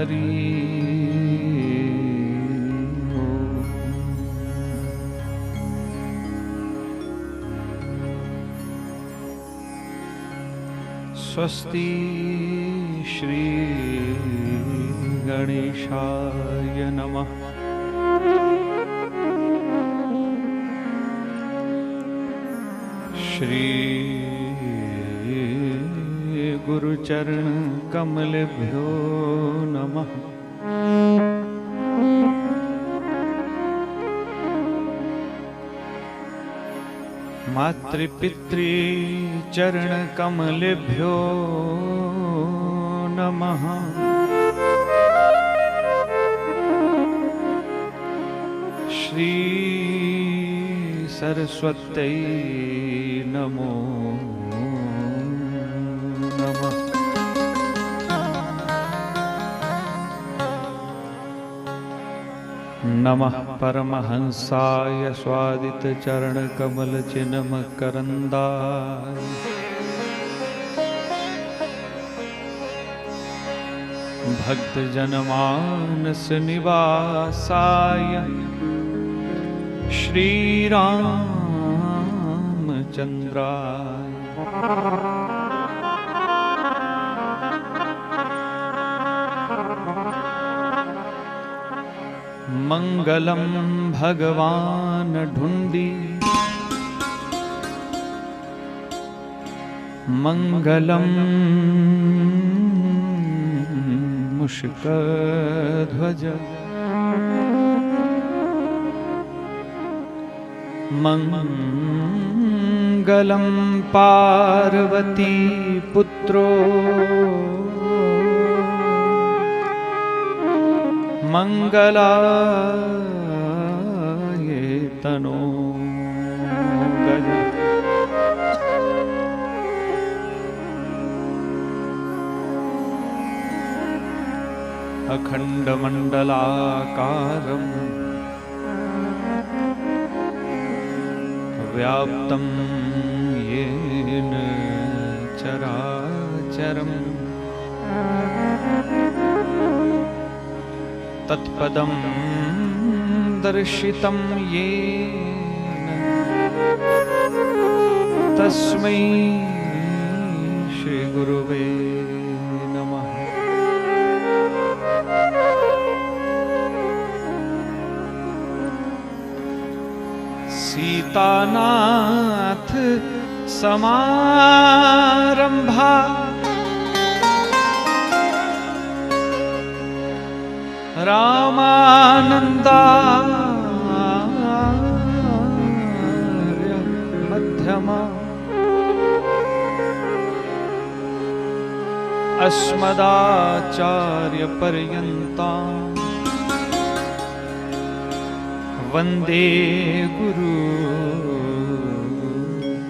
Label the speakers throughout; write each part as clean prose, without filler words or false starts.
Speaker 1: हरि ओम। स्वस्ति श्री गणेशाय नमः। श्री गुरुचरण कमलभ्यो नमः। मातृपितृ चरण कमलभ्यो नमः। श्री सरस्वत्यै नमो नमः। नमः परमहंसाय स्वादित चरण कमल चिन्म करंदाय। भक्त जनमानस निवासाय श्री रामचंद्राय। मंगलम भगवान ढूंढी मंगलम मुष्कध्वज मंगलम पार्वती पुत्रो मंगलाये तनो गज। अखंड मंडलाकारं व्याप्तं येन चराचरम् तत्पदं दर्शितं येन तस्मै श्री गुरुवे नमः। सीतानाथ समारंभा रामानंदार्य मध्यमा अस्मदाचार्य पर्यन्ता वंदे गुरु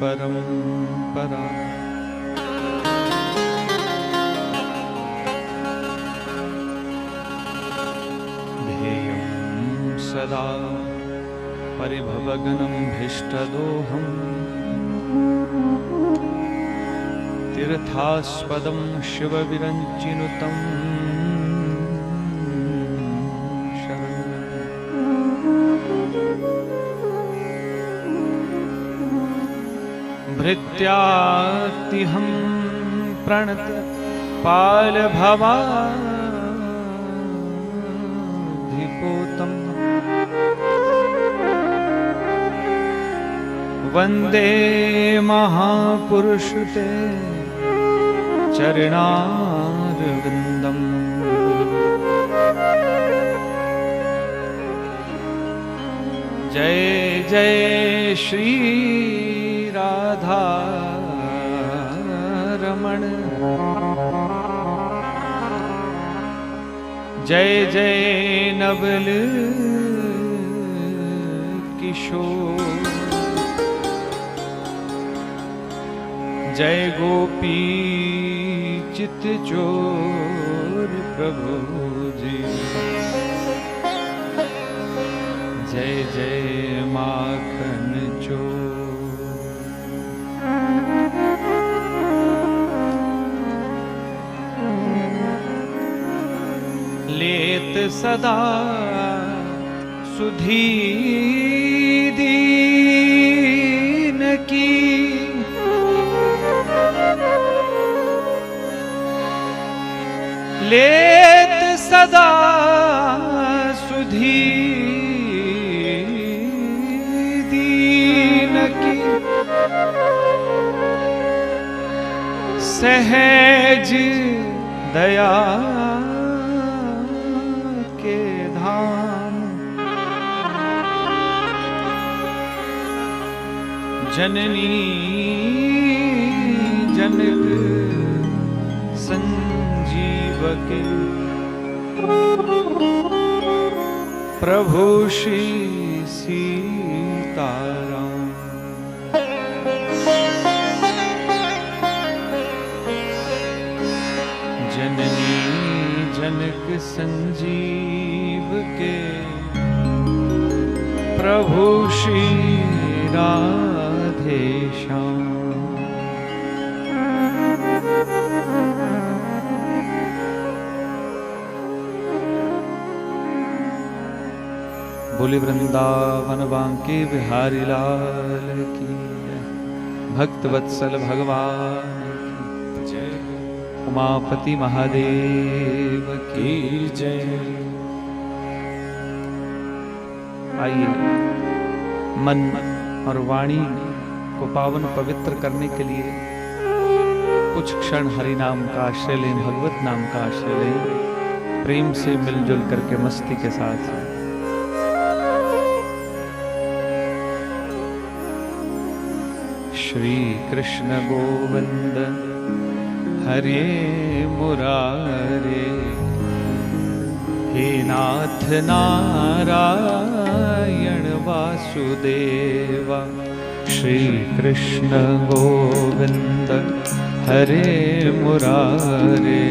Speaker 1: परंपरा। सदा परिभवगनं भीष्टदोहं तीर्थास्पदं शिवविरञ्चिनुतं शरणं। भृत्यातिहं प्रणत पालभवाधिपोतम् वंदे महापुरुष ते चरणारविंदम। जय जय श्री राधा रमण। जय जय नवल किशोर। जय गोपी चित चोर प्रभु जी। जय जय माखन चोर। सदा सुधी दीन की, लेत सदा सुधी दीन की, सहज दया के धाम, जननी जनक संजीव के, प्रभु श्री सीताराम। जननी जनक संजीव के, प्रभु श्री राधे श्याम। बोले वृंदावन बांके बिहारी लाल की जय। भक्त वत्सल भगवान की जय। उमापति महादेव की जय। आइए मन और वाणी को पावन पवित्र करने के लिए कुछ क्षण हरि नाम का आश्रय लें, भगवत नाम का आश्रय लें, प्रेम से मिलजुल करके मस्ती के साथ। श्री कृष्ण गोविंद हरे मुरारे, हे नाथ नारायण वासुदेवा। श्री कृष्ण गोविंद हरे मुरारे,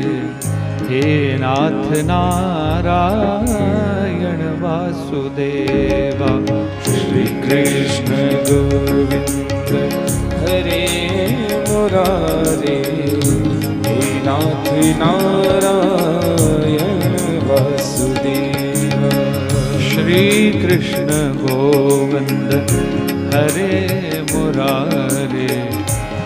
Speaker 1: हे नाथ नारायण वासुदेवा। श्री कृष्ण गोविंद हरे मुरारे, हे नाथ नारायण वासुदेवा। श्री कृष्ण गोविंद हरे मुरारे,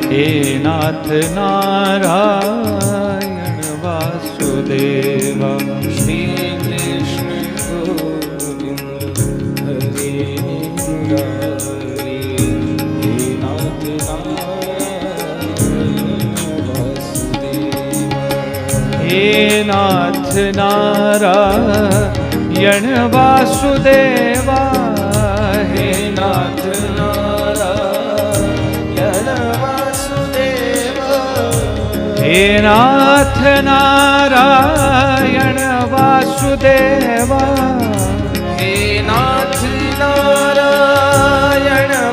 Speaker 1: हे नाथ नारायण वासुदेवा। श्री कृष्ण गोविंद हरे मुरारे, हे नाथ नारायण वासुदेवा। हे नाथ नारायण वासुदेवा। हे नाथ नारायण वासुदेवा। हे नाथ नारायण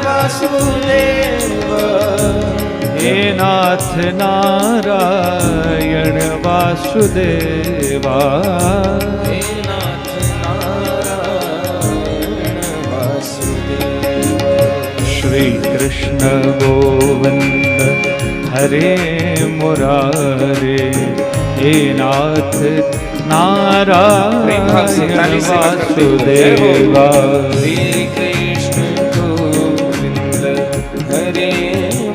Speaker 1: वासुदेवा। हे नाथ नारायण वासुदेवा। हे नाथ नारायण वासुदेवा। श्री कृष्ण गोविंद हरे मुरारे, हे नाथ नारायण वासुदेवा। श्री कृष्ण गोविंद हरे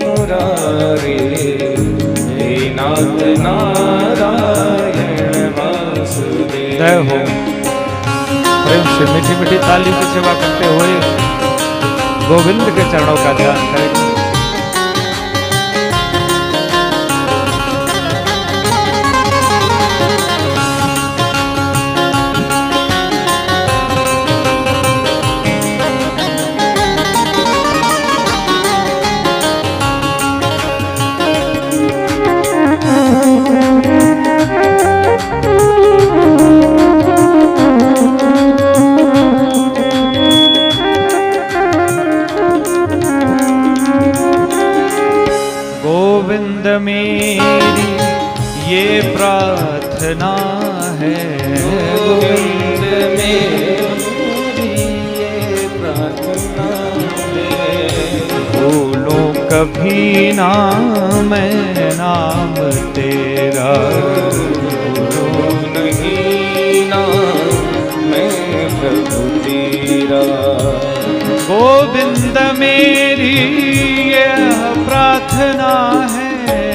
Speaker 1: मुरारे, हे नाथ नारायण वासुदेवा। जय हो। प्रेम से मीठी मीठी ताली की सेवा करते हुए गोविंद के चरणों का ध्यान करें। गोविंद मेरी ये प्रार्थना है, गोविंद मेरी ये प्रार्थना है। भूलो कभी ना मैं नाम तेरा, भूलो नहीं नाम गोविंद मेरी यह प्रार्थना है,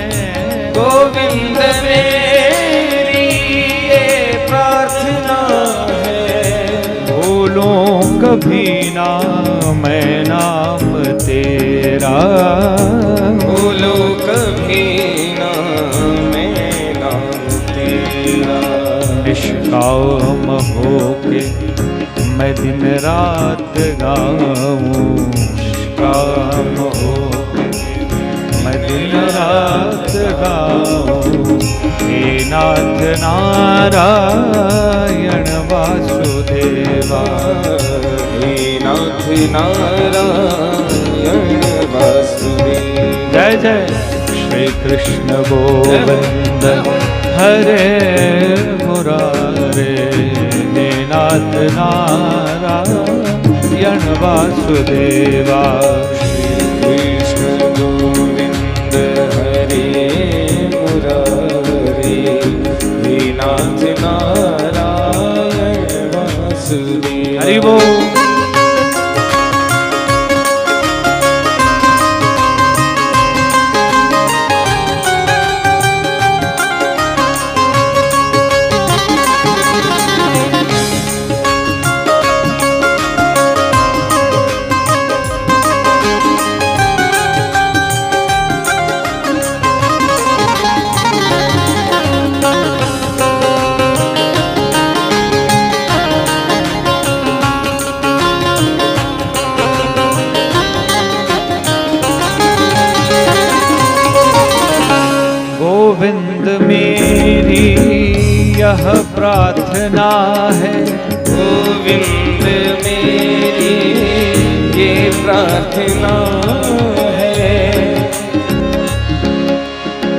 Speaker 2: गोविंद मेरी ये प्रार्थना है,
Speaker 1: भूलूं कभी ना मैं नाम तेरा,
Speaker 2: भूलूं कभी ना मैं नाम तेरा,
Speaker 1: निष्काम होके मैं दिन रात गाऊं,
Speaker 2: काम हो
Speaker 1: मैं दिन रात गाऊं, हे नाथ नारायण वासुदेवा,
Speaker 2: हे नाथ नारायण वासुदेव।
Speaker 1: जय जय श्री कृष्ण गोविंद हरे मुरारे, हे नाथ नारायण वासुदेवा,
Speaker 2: श्री कृष्ण गोविंद हरे मुरारे, हे नाथ नारायण वासुदेव।
Speaker 1: हरि बोल। गोविंद मेरी यह प्रार्थना है,
Speaker 2: गोविंद मेरी ये प्रार्थना है,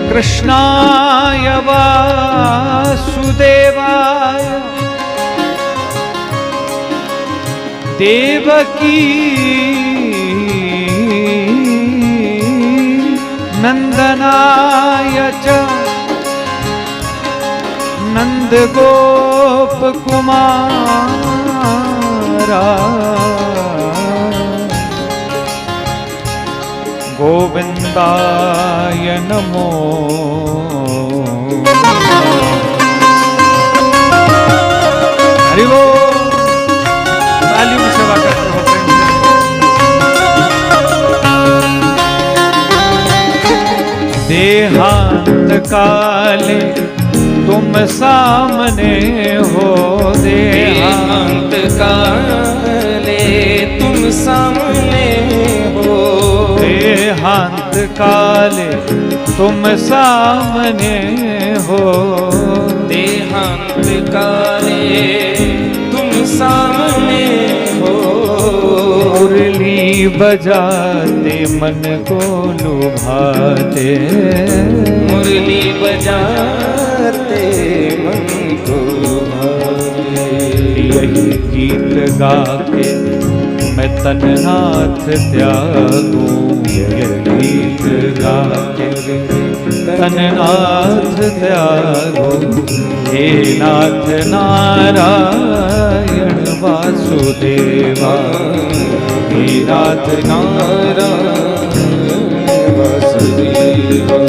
Speaker 1: कृष्णाय वासुदेवाय देवकी नंदनाय च नंद गोप कुमारा, गोविंदाय नमो। हरि बोल। वॉल्यूम सेवा करते हो। देहांत काले तुम सामने हो,
Speaker 2: देहांत काले तुम सामने हो,
Speaker 1: देहांत काले तुम सामने हो,
Speaker 2: देहांत काले तुम सामने हो,
Speaker 1: मुरली बजाते मन को लुभाते,
Speaker 2: मुरली बजाते मन को लुभाते,
Speaker 1: यही गीत गा के मैं तननाथ त्यागूं, यही गीत गा के तननाथ त्यागूं, हे नाथ नारायण वासुदेवा, हे नाथ
Speaker 2: नारायण वासुदेवा।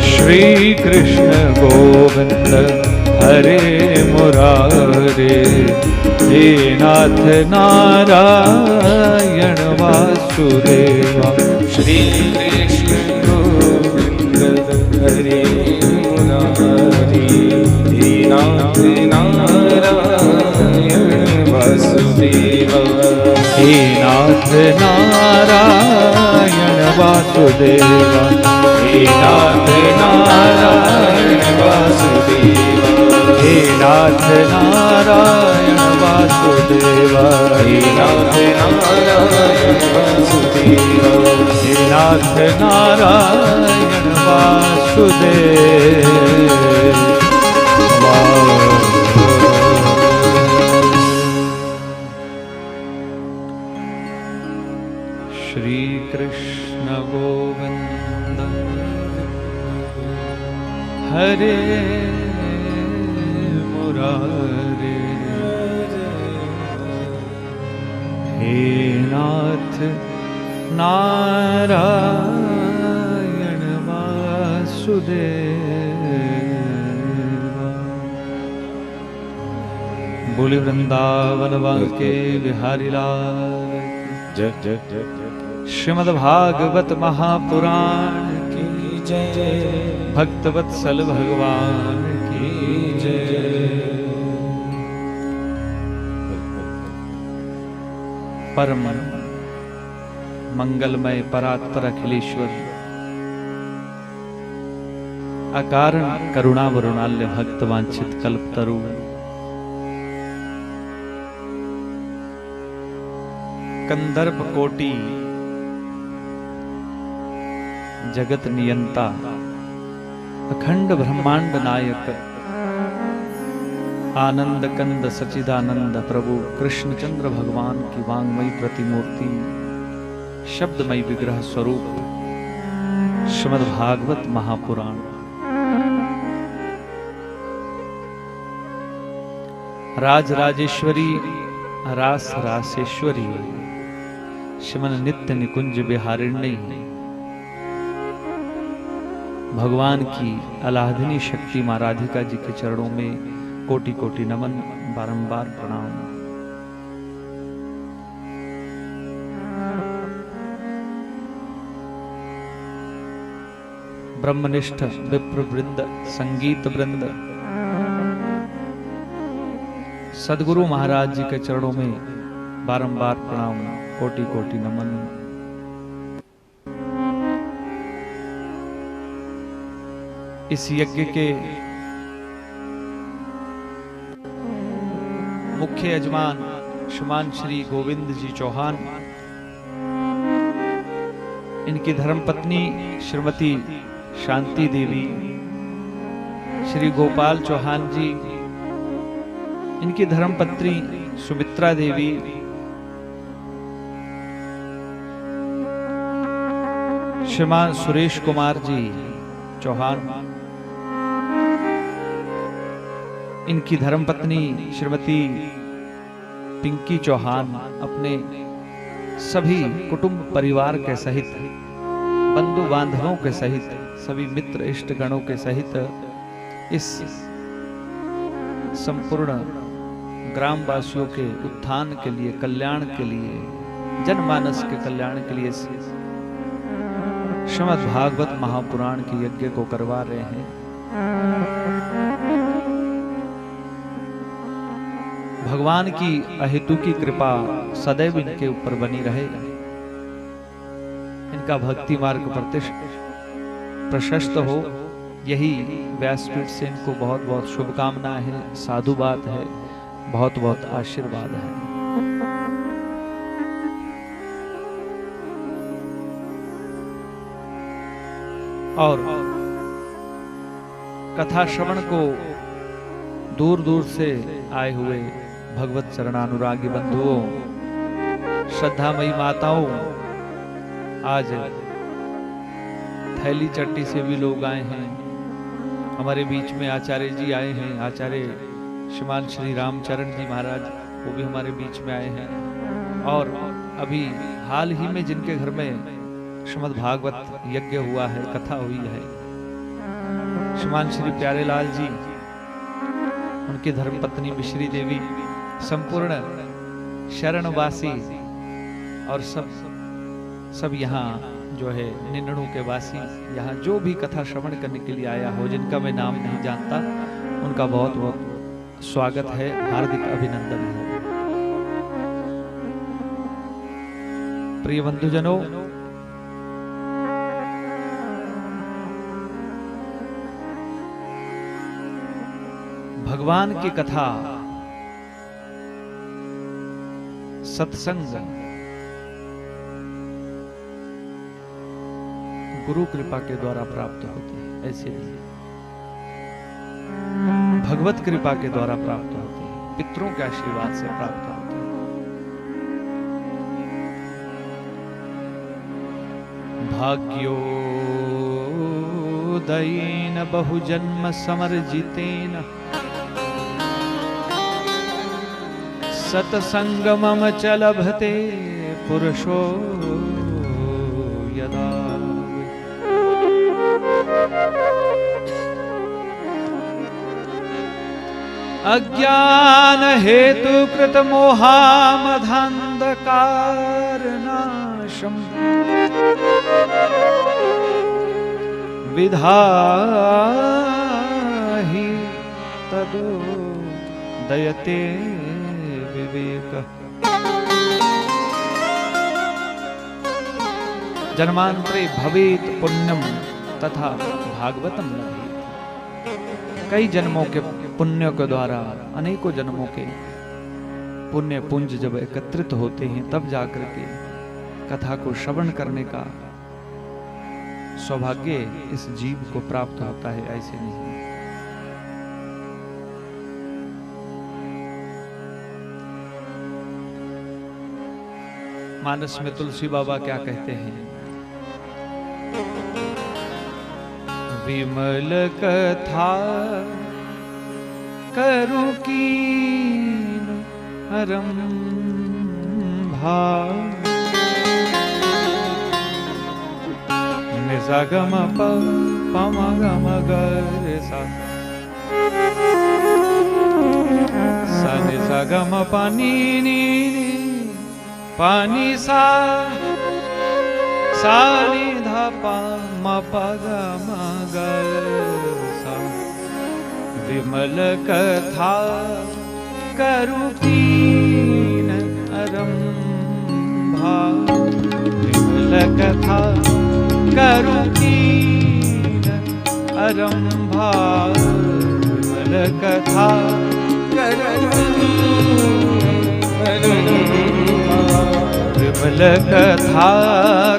Speaker 1: श्री कृष्ण गोविंद हरे मुरारे, हे नाथ नारायण वासुदेवा,
Speaker 2: श्री कृष्ण गोविंद हरे मुरारी, हे नाथ नारायण वासुदेवा,
Speaker 1: हे नाथ नारायण वासुदेवा, हे नाथ नारायण वासुदेवा, हे नाथ नारायण वासुदेवा,
Speaker 2: हे नाथ नारायण वासुदेवा,
Speaker 1: हे नाथ नारायण वासुदेवा। श्री कृष्ण गोविंद हरे मुरारे, हे नाथ नारायण वासुदेवा। बोले वृंदावन के बिहारी लाल
Speaker 2: जय जय जय
Speaker 1: श्रीमद् भागवत महापुराण की
Speaker 2: जय
Speaker 1: भक्त वत्सल भगवान की जय। परम मंगलमय परात्पर अखिलेश्वर अकारण करुणा वरुणाल्य भक्त वांछित कल्पतरु कंदर्प कोटि जगत नियंता अखंड ब्रह्मांड नायक आनंद कंद सचिदानंद प्रभु कृष्णचंद्र भगवान की वांगमयी प्रतिमूर्ति शब्दमयी विग्रह स्वरूप श्रीमद् भागवत महापुराण राज राजेश्वरी रास रासेश्वरी श्रीमन नित्य निकुंज बिहारिणी भगवान की आलाधनी शक्ति मां राधिका जी के चरणों में कोटि कोटि नमन, बारंबार प्रणाम। ब्रह्मनिष्ठ विप्र वृंद, संगीत वृंद, सदगुरु महाराज जी के चरणों में बारंबार प्रणाम, कोटि कोटि नमन। इस यज्ञ के मुख्य यजमान श्रीमान श्री गोविंद जी चौहान, इनकी धर्मपत्नी श्रीमती शांति देवी, श्री गोपाल चौहान जी, इनकी धर्मपत्नी सुमित्रा देवी, श्रीमान सुरेश कुमार जी चौहान, इनकी धर्मपत्नी श्रीमती पिंकी चौहान अपने सभी कुटुंब परिवार के सहित, बंधु बांधवों के सहित, सभी मित्र इष्टगणों के सहित इस संपूर्ण ग्रामवासियों के उत्थान के लिए, कल्याण के लिए, जनमानस के कल्याण के लिए श्रीमद् भागवत महापुराण के यज्ञ को करवा रहे हैं। भगवान की अहेतु की कृपा सदैव इनके ऊपर बनी रहे, इनका भक्ति मार्ग प्रशस्त हो, यही व्यासपीठ से इनको बहुत बहुत शुभकामनाएं हैं, साधुवाद है, बहुत बहुत आशीर्वाद है। और कथा श्रवण को दूर दूर से आए हुए भगवत चरणानुरागी बंधुओं, श्रद्धामयी माताओं, आज थैली चट्टी से भी लोग आए हैं। हमारे बीच में आचार्य जी आए हैं, आचार्य श्रीमान श्री रामचरण जी महाराज, वो भी हमारे बीच में आए हैं। और अभी हाल ही में जिनके घर में श्रीमद् भागवत यज्ञ हुआ है, कथा हुई है, श्रीमान श्री प्यारेलाल जी, उनकी धर्मपत्नी मिश्री देवी, संपूर्ण शरणवासी और सब यहाँ जो है निन्नड़ू के वासी, यहाँ जो भी कथा श्रवण करने के लिए आया हो, जिनका मैं नाम नहीं जानता, उनका बहुत बहुत स्वागत है, हार्दिक अभिनंदन है। प्रिय बंधुजनों, भगवान की कथा, सत्संग गुरु कृपा के द्वारा प्राप्त होती है, ऐसे नहीं भगवत कृपा के द्वारा प्राप्त होती है, पितरों के आशीर्वाद से प्राप्त होती है। भाग्योदयेन बहुजन्म समर्जितेन सत्संगमम च लभते पुरुषो यदा। अज्ञान हेतु कृत मोहामधांधकारनाशम विधाहि तदो दयते विवेक। जन्मांतरे भवेत पुण्यम तथा भागवतम लभेत। कई जन्मों के पुण्य के द्वारा अनेकों जन्मों के पुण्य पुंज जब एकत्रित होते हैं तब जाकर के कथा को श्रवण करने का सौभाग्य इस जीव को प्राप्त होता है, ऐसे नहीं। मानस में तुलसी बाबा क्या कहते हैं? विमल कथा करूं कीन आरंभा निसा गम पम गम सा निसा गम पानी नी पानी सा नी धा पा म प ग म ग सा। विमल कथा करूं कीन आरंभा विमल कथा करूं कीन आरंभा विमल कथा विमल कथा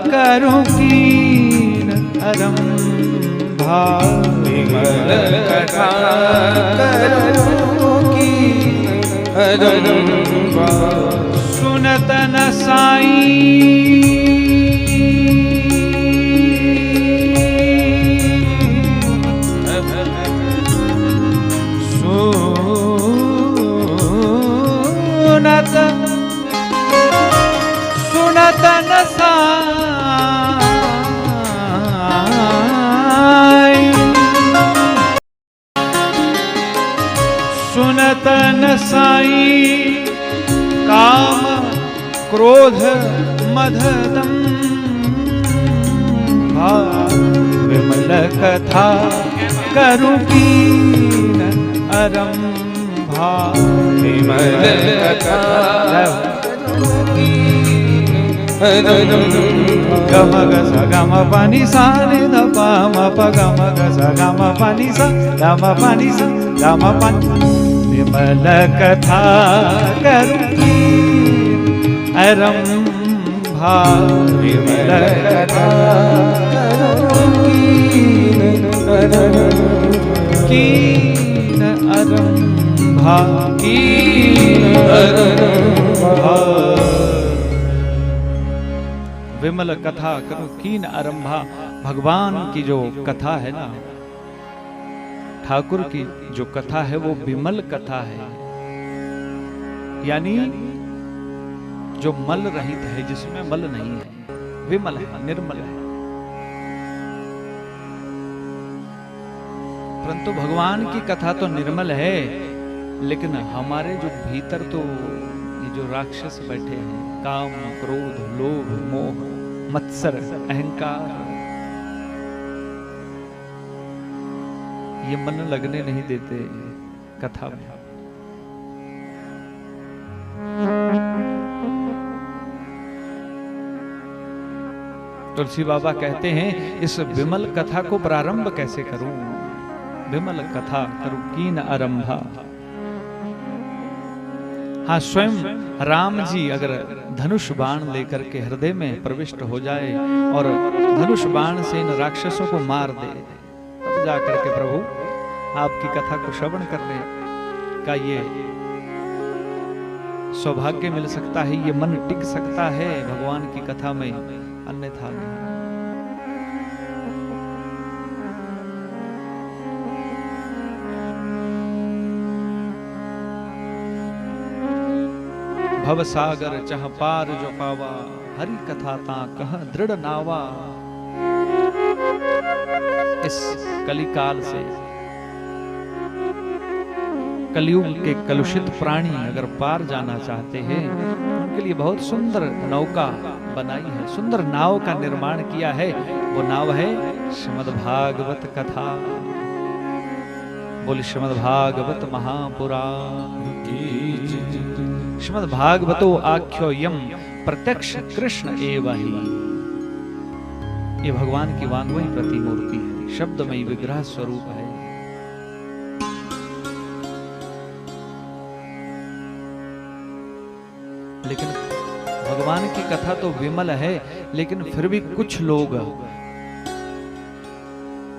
Speaker 1: करूं कीन आरंभा विमल कथा करूं कीन आरंभा। सुनत न साईं सुनत न साईं सुनत न साईं काम क्रोध मद दंभा। विमल कथा करूं कीन आरंभा विमल कथा गम ग स गम पानी सा नि ध प म प गम ग स गम पानी सा गम पानी सा गम पानी। विमल कथा करूं कीन आरंभा विमल कथा करूं कीन आरंभा कीन आरंभा। विमल कथा करूं कीन आरंभा। भगवान की जो कथा है ना, ठाकुर की जो कथा है वो विमल कथा है, यानी जो मल रहित है, जिसमें मल नहीं है, विमल है, निर्मल है। परंतु भगवान की कथा तो निर्मल है, लेकिन हमारे जो भीतर तो ये जो राक्षस बैठे हैं, काम क्रोध लोभ मोह मत्सर अहंकार, ये मन लगने नहीं देते कथा में। तुलसी बाबा कहते हैं इस विमल कथा को प्रारंभ कैसे करूं? विमल कथा करूं कीन आरंभा। हाँ, स्वयं राम जी अगर धनुष बाण लेकर के हृदय में प्रविष्ट हो जाए और धनुष बाण से इन राक्षसों को मार दे, तब जाकर के प्रभु आपकी कथा को श्रवण करने का ये सौभाग्य मिल सकता है, ये मन टिक सकता है भगवान की कथा में, अन्यथा नहीं। भव सागर चह पार जो पावा, हरि कथा ता कह दृढ़ नावा। इस कलिकाल से, कलयुग के कलुषित प्राणी अगर पार जाना चाहते हैं, उनके लिए बहुत सुंदर नौका बनाई है, सुंदर नाव का निर्माण किया है। वो नाव है श्रीमद् भागवत कथा। बोले श्रीमद् भागवत महापुराण की। श्रीमद् भागवतो आख्यो यम प्रत्यक्ष कृष्ण एव ही। ये भगवान की वांग्मयी प्रतिमूर्ति है, शब्दमयी विग्रह स्वरूप है। लेकिन भगवान की कथा तो विमल है, लेकिन फिर भी कुछ लोग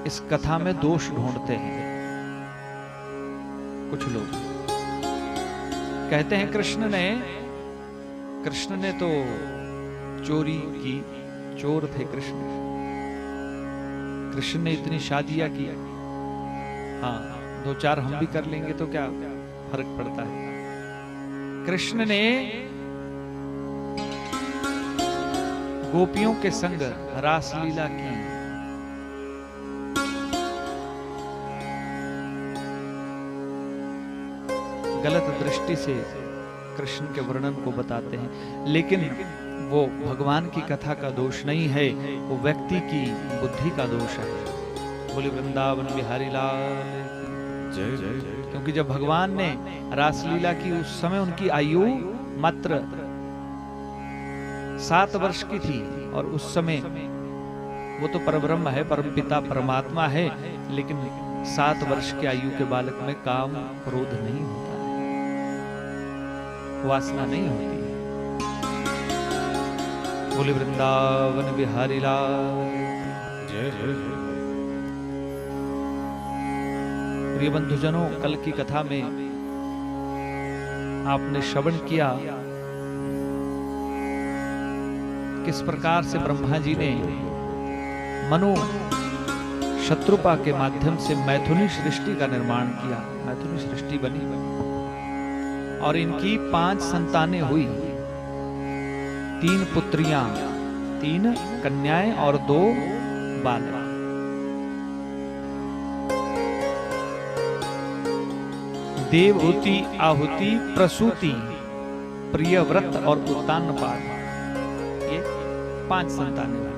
Speaker 1: इस कथा में दोष ढूंढते हैं। कुछ लोग कहते हैं कृष्ण ने तो चोरी की, चोर थे कृष्ण ने इतनी शादियां की। हाँ, 2-4 हम भी कर लेंगे तो क्या फर्क पड़ता है। कृष्ण ने गोपियों के संग रासलीला की। गलत दृष्टि से कृष्ण के वर्णन को बताते हैं, लेकिन वो भगवान की कथा का दोष नहीं है, वो व्यक्ति की बुद्धि का दोष है। बोले वृंदावन बिहारी लाल जय जय। क्योंकि जब भगवान ने रासलीला की, उस समय उनकी आयु मात्र 7 वर्ष की थी, और उस समय वो तो परब्रह्म है, परमपिता परमात्मा है, लेकिन 7 वर्ष की आयु के बालक में काम क्रोध नहीं होता है, वासना नहीं होती है। बोले वृंदावन बिहारी लाल जय जय। प्रिय बंधुजनों, कल की कथा में आपने श्रवण किया किस प्रकार से ब्रह्मा जी ने मनु शत्रुपा के माध्यम से मैथुनी सृष्टि का निर्माण किया। मैथुनी सृष्टि बनी और इनकी 5 संतानें हुई, 3 पुत्रियां, 3 कन्याएं और 2 बालक। देवहूति, आहुति, प्रसूति, प्रियव्रत और उत्तानपाद, ये 5 संतानें हुई।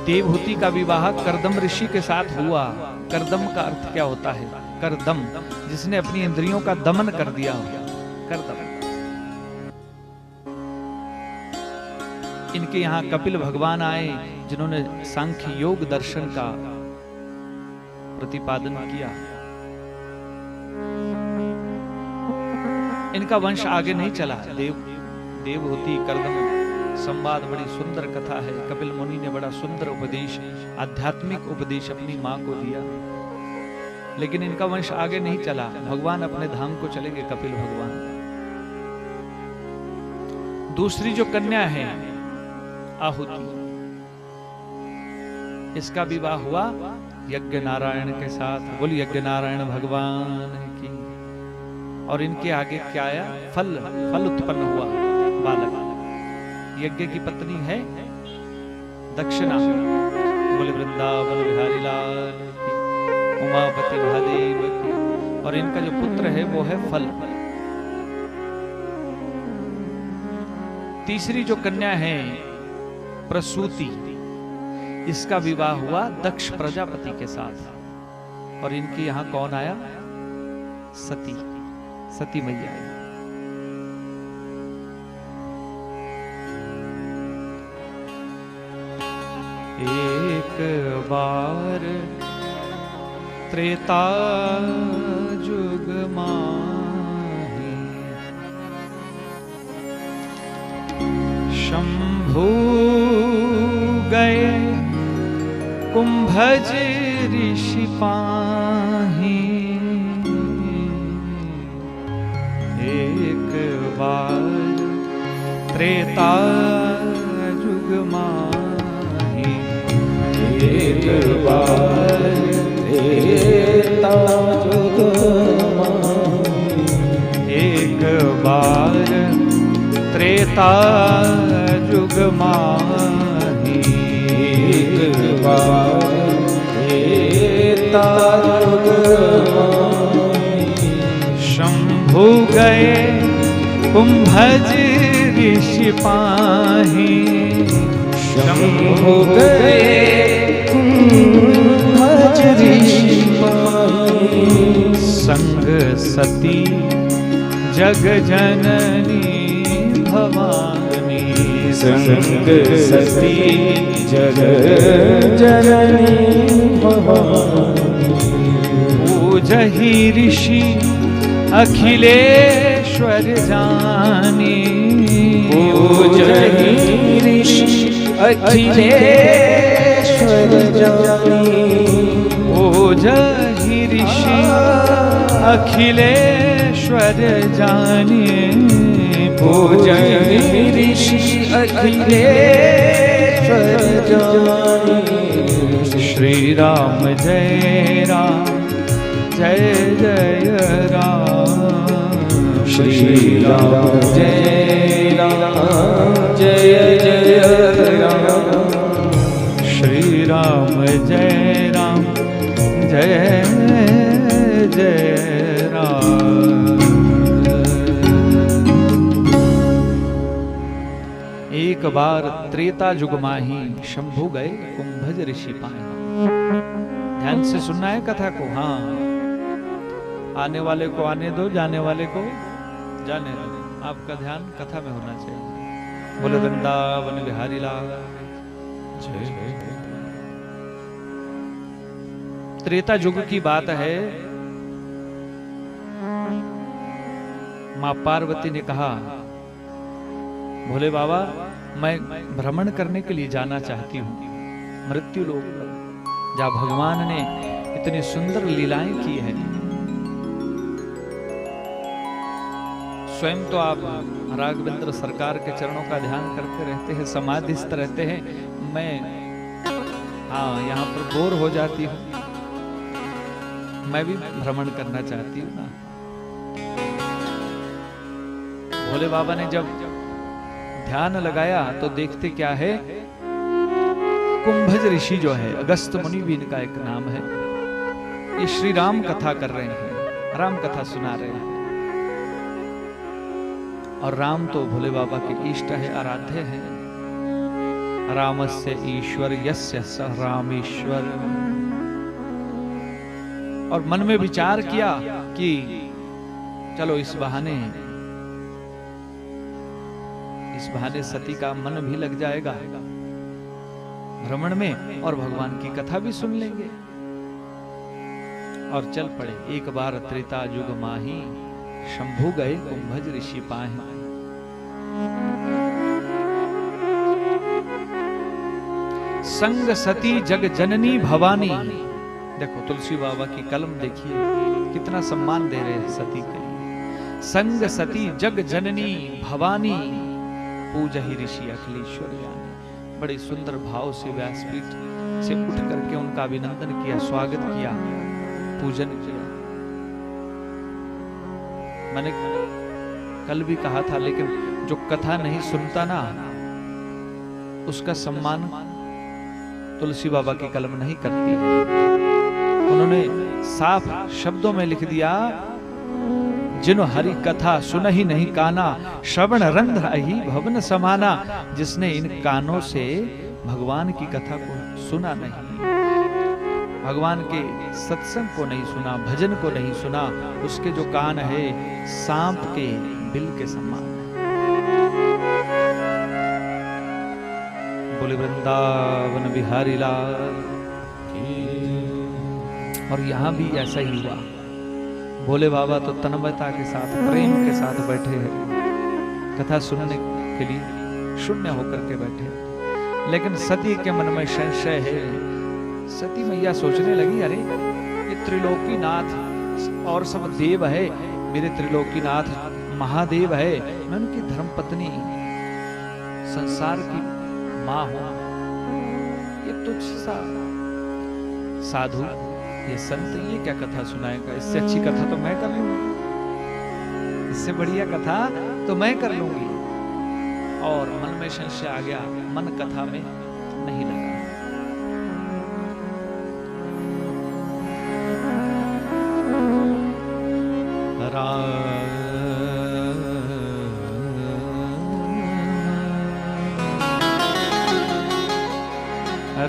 Speaker 1: देवहूति का विवाह करदम ऋषि के साथ हुआ। करदम का अर्थ क्या होता है? करदम, जिसने अपनी इंद्रियों का दमन कर दिया हो, करदम। इनके यहाँ कपिल भगवान आए, जिन्होंने सांख्य योग दर्शन का प्रतिपादन किया। इनका वंश आगे नहीं चला। देवहूति करदम संवाद बड़ी सुंदर कथा है। कपिल मुनि ने बड़ा सुंदर उपदेश, आध्यात्मिक उपदेश अपनी मां को दिया, लेकिन इनका वंश आगे नहीं चला। भगवान अपने धाम को चले गए, कपिल भगवान। दूसरी जो कन्या है आहुति, इसका विवाह हुआ यज्ञ नारायण के साथ। बोल यज्ञ नारायण भगवान की। और इनके आगे क्या आया? फल उत्पन्न हुआ, बालक। यज्ञ की पत्नी है दक्षिणा। बोले वृंदावन बिहारी लाल की, उमापति महादेव की। और इनका जो पुत्र है वो है फल। तीसरी जो कन्या है प्रसूति, इसका विवाह हुआ दक्ष प्रजापति के साथ। और इनके यहां कौन आया? सती मैया आई। एक बार त्रेता जुग माही, शंभु गए कुंभज ऋषि पाही। एक बार त्रेता जुग माही,
Speaker 2: एक बार त्रेता जुग माही।
Speaker 1: बार त्रेता जुग माही,
Speaker 2: एक बार त्रेता जुग माही।
Speaker 1: शंभु गए कुंभज ऋषि पाही,
Speaker 2: शंभु गए कुंभज ऋषि पाही।
Speaker 1: संग सती जग जननी भवानी,
Speaker 2: संग सती जग जननी भवानी।
Speaker 1: पूजहि ऋषि अखिलेश्वर जानी,
Speaker 2: पूजहि ऋषि अखिलेश्वर जानी।
Speaker 1: पूजहि ऋषि अखिलेश्वर जानी,
Speaker 2: पूजहि ऋषि अखिलेश्वर जानी।
Speaker 1: श्री राम जय राम जय जय राम,
Speaker 2: श्री राम जय राम जय जय राम।
Speaker 1: श्री राम जय राम जय जय राम। एक बार त्रेता जुग माही, शंभु गए कुंभज ऋषि पाए। ध्यान से सुनना है कथा को। हाँ, आने वाले को आने दो, जाने वाले को जाने दो। आपका ध्यान कथा में होना चाहिए। बोले वृंदावन बिहारी लाल जय। त्रेता युग की बात है। मां पार्वती ने कहा, भोले बाबा मैं भ्रमण करने के लिए जाना चाहती हूँ मृत्यु लोक पर, जहाँ भगवान ने इतनी सुंदर लीलाएं की है। स्वयं तो आप राघवेंद्र सरकार के चरणों का ध्यान करते रहते हैं, समाधिस्थ रहते हैं। मैं हाँ यहाँ पर बोर हो जाती हूँ, मैं भी भ्रमण करना चाहती हूँ ना। भोले बाबा ने जब ध्यान लगाया तो देखते क्या है, कुंभज ऋषि जो है, अगस्त मुनि भी इनका एक नाम है, ये श्री राम कथा कर रहे हैं, राम कथा सुना रहे हैं। और राम तो भोले बाबा के इष्ट है, आराध्य है। रामस्य ईश्वर यस्य स रामेश्वर। और मन में विचार किया कि चलो इस बहाने सती का मन भी लग जाएगा भ्रमण में, और भगवान की कथा भी सुन लेंगे। और चल पड़े। एक बार त्रेता जुग माही, शंभु गए कुंभज ऋषि पाहे। संग सती जग जननी भवानी। देखो तुलसी बाबा की कलम देखिए, कितना सम्मान दे रहे हैं सती के लिए। संग सती जग जननी भवानी, पूजहि ऋषि अखिलेश्वर जानी। बड़े सुंदर भाव से व्यासपीठ से उठ करके उनका अभिनंदन किया, स्वागत किया, पूजन किया। मैंने कल भी कहा था, लेकिन जो कथा नहीं सुनता ना, उसका सम्मान तुलसी बाबा की कलम नहीं करती। उन्होंने साफ शब्दों में लिख दिया, जिन्हों हरि कथा सुनहि नहीं काना, श्रवण रंग ही भवन समाना। जिसने इन कानों से भगवान की कथा को सुना नहीं, भगवान के सत्संग को नहीं सुना, भजन को नहीं सुना, उसके जो कान है सांप के बिल के समान। बोले वृंदावन बिहारी लाल। और यहां भी ऐसा ही हुआ। भोले बाबा तो तन्मयता के साथ, प्रेम के साथ बैठे हैं, कथा सुनने के लिए शून्य होकर के बैठे। लेकिन सती के मन में संशय है। सती मैया सोचने लगी, अरे ये त्रिलोकीनाथ और सब देव है, मेरे त्रिलोकीनाथ महादेव है, मैं उनकी धर्मपत्नी, संसार की मां हूं। ये तुच्छ सा साधु, ये संत, ये क्या कथा सुनाएगा? इससे अच्छी कथा तो मैं कर लूंगा, इससे बढ़िया कथा तो मैं कर लूंगी। और मन में संशय आ गया, मन कथा में नहीं लगा।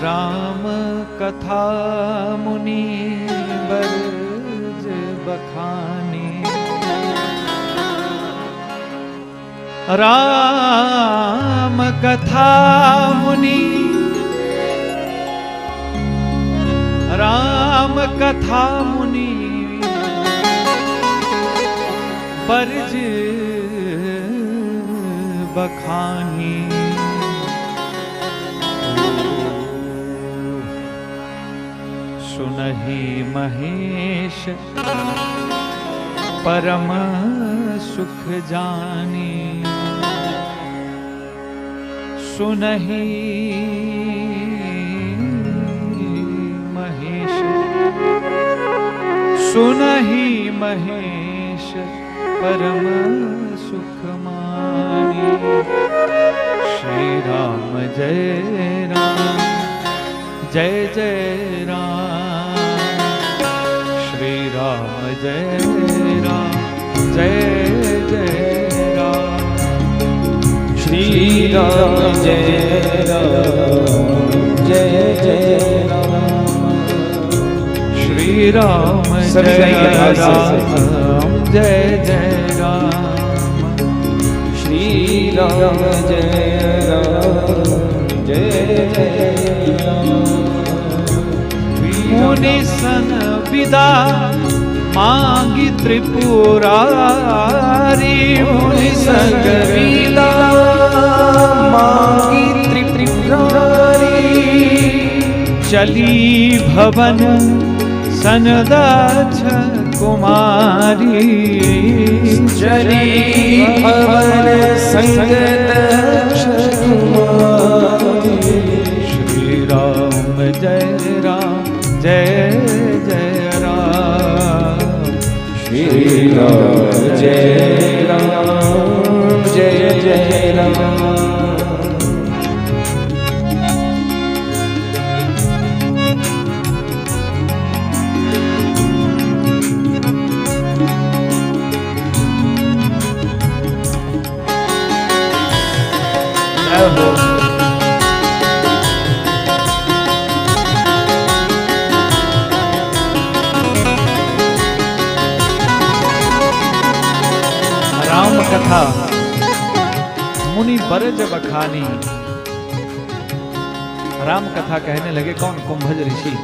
Speaker 1: राम कथा मुनि बरज बखानी, राम कथा मुनि, राम कथा मुनि बरज बखानी। सुनहि महेश परम सुख जानी, सुनहि महेश, सुनहि महेश परम सुख मानी। श्री राम जय राम जय जय राम, श्री राम जय राम जय जय राम,
Speaker 2: श्री राम जय राम जय जय राम,
Speaker 1: श्री राम जय राम जय जय राम,
Speaker 2: श्री राम जय राम जय जय राम।
Speaker 1: मुनि सन विदा मांगी त्रिपुरारी,
Speaker 2: मुनि संग विदा मांगी त्रिपुरारी,
Speaker 1: चली भवन सन दक्ष कुमारी,
Speaker 2: चली भवन संग दक्ष कुमारी।
Speaker 1: श्री राम जय राम जय जय राम,
Speaker 2: श्री राम जय राम जय जय राम।
Speaker 1: राम कथा मुनि बरज बखानी। राम कथा कहने लगे कौन? कुंभज ऋषि।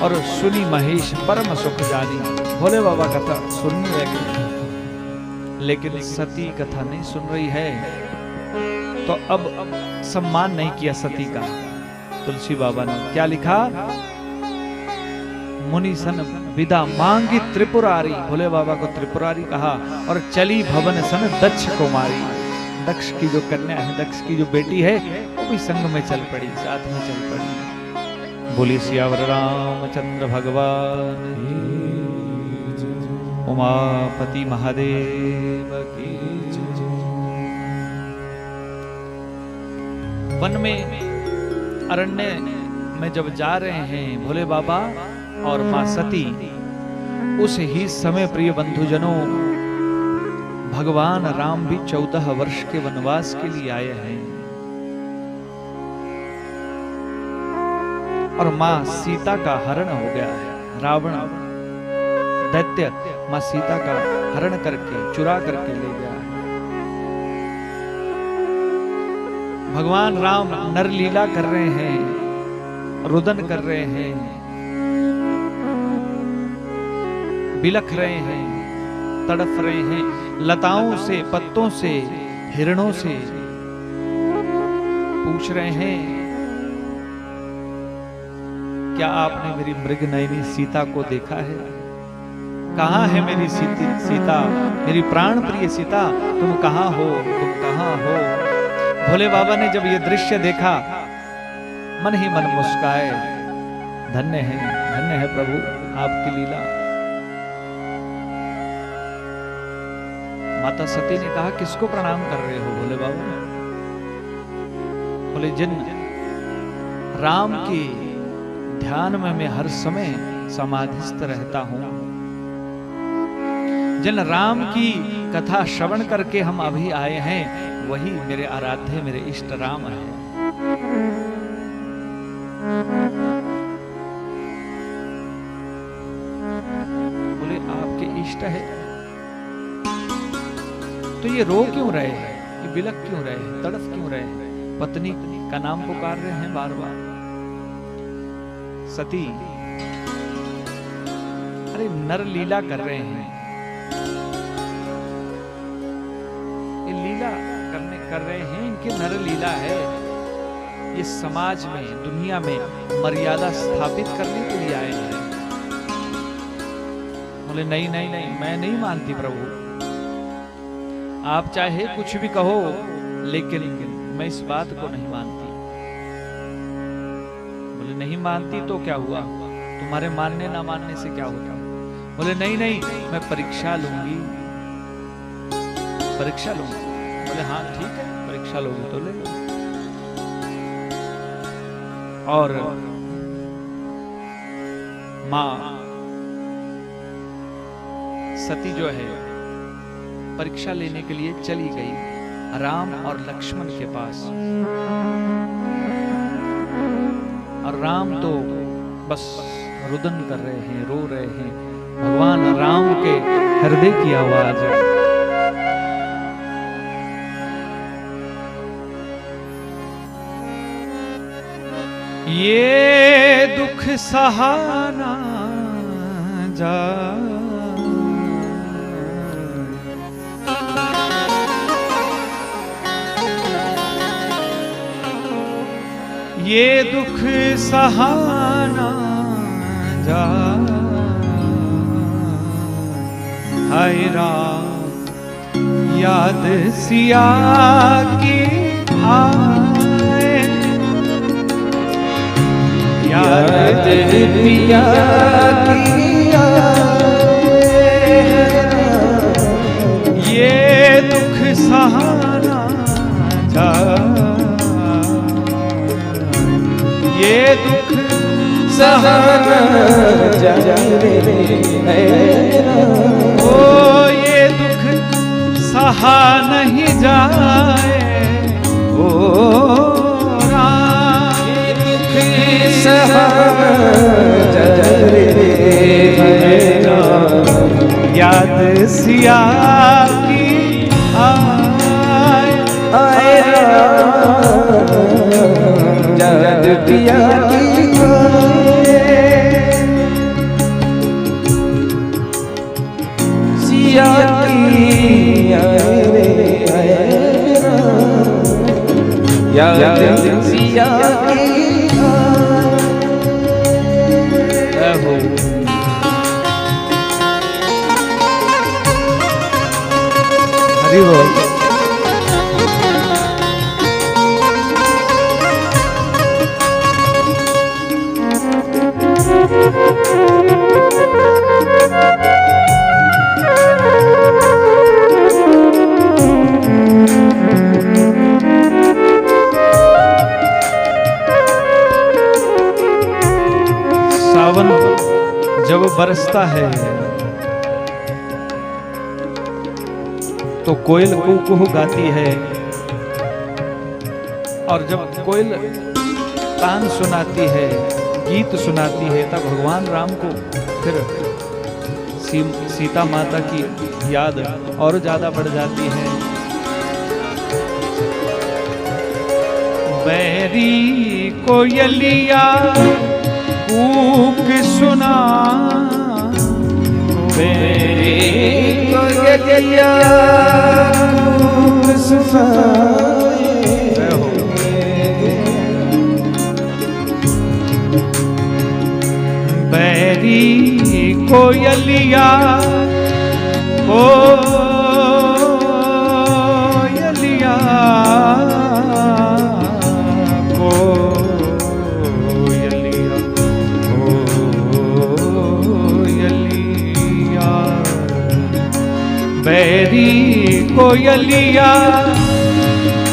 Speaker 1: और सुनी महेश परम सुख जानी। भोले बाबा कथा सुनने लगे, लेकिन सती कथा नहीं सुन रही है। तो अब सम्मान नहीं किया सती का। तुलसी बाबा ने क्या लिखा? मुनि सन विदा मांगी त्रिपुरारी। भोले बाबा को त्रिपुरारी कहा। और चली भवन सन दक्ष कुमारी। दक्ष की जो कन्या है, दक्ष की जो बेटी है, वो भी संग में चल पड़ी, साथ में चल पड़ी। बोली सियावर रामचंद्र भगवान की, उमापति महादेव की। वन में अरण्य में जब जा रहे हैं भोले बाबा और मां सती, उस ही समय प्रिय बंधुजनों भगवान राम भी 14 वर्ष के वनवास के लिए आए हैं। और मां सीता का हरण हो गया है। रावण दैत्य मां सीता का हरण करके, चुरा करके ले गया है। भगवान राम नरलीला कर रहे हैं, रुदन कर रहे हैं, बिलख रहे हैं, तड़फ रहे हैं, लताओं से, पत्तों से, हिरणों से पूछ रहे हैं, क्या आपने मेरी मृगनयनी सीता को देखा है? कहाँ है मेरी सीता, मेरी प्राण प्रिय सीता? तुम कहाँ हो, तुम कहाँ हो? भोले बाबा ने जब ये दृश्य देखा, मन ही मन मुस्काए। धन्य है प्रभु आपकी लीला। माता सती ने कहा किसको प्रणाम कर रहे हो? बोले बाबा, बोले जिन राम के ध्यान में मैं हर समय समाधिस्थ रहता हूं, जिन राम की कथा श्रवण करके हम अभी आए हैं, वही मेरे आराध्य, मेरे इष्ट राम हैं। बोले आपके इष्ट है तो ये रो क्यों रहे हैं, ये बिलक क्यों रहे हैं, तड़फ क्यों रहे हैं? पत्नी का नाम पुकार रहे हैं बार बार। सती, अरे नर लीला कर रहे हैं, ये लीला कर रहे हैं, इनकी नर लीला है। ये समाज में, दुनिया में मर्यादा स्थापित करने के लिए आए हैं। बोले नहीं नहीं नहीं, मैं नहीं मानती प्रभु, आप चाहे कुछ भी कहो, लेकिन मैं इस बात को नहीं मानती। बोले नहीं मानती तो क्या हुआ, तुम्हारे मानने ना मानने से क्या होता? बोले नहीं नहीं, मैं परीक्षा लूंगी, परीक्षा लूंगी। बोले हाँ ठीक है, परीक्षा लोगी तो ले लो। और मां सती जो है परीक्षा लेने के लिए चली गई राम और लक्ष्मण के पास। और राम तो बस रुदन कर रहे हैं, रो रहे हैं। भगवान राम के हृदय की आवाज, ये दुख सहाना जा, ये दुख सहाना जा, हाय राम याद सिया की आए, याद पिया की आए, ये दुख सहाना जा, ये दुख सहाना जा, ओ ये दुख सहा नहीं जाए, ओ राम ये दुख सहा जा, याद सिया की आए, आए याद पिया की सिया की याद सिया की हो। हरि बोल। सावन जब बरसता है तो कोयल कुहू गाती है, और जब कोयल तान सुनाती है, गीत सुनाती है, तब भगवान राम को फिर सीता माता की याद और ज्यादा बढ़ जाती है। बैरी कोयलिया कूक सुना, बैरी कोयलिया कूक सुना, बैरी कोयलिया कोयलिया कोयलिया कोयलिया, बैरी कोयलिया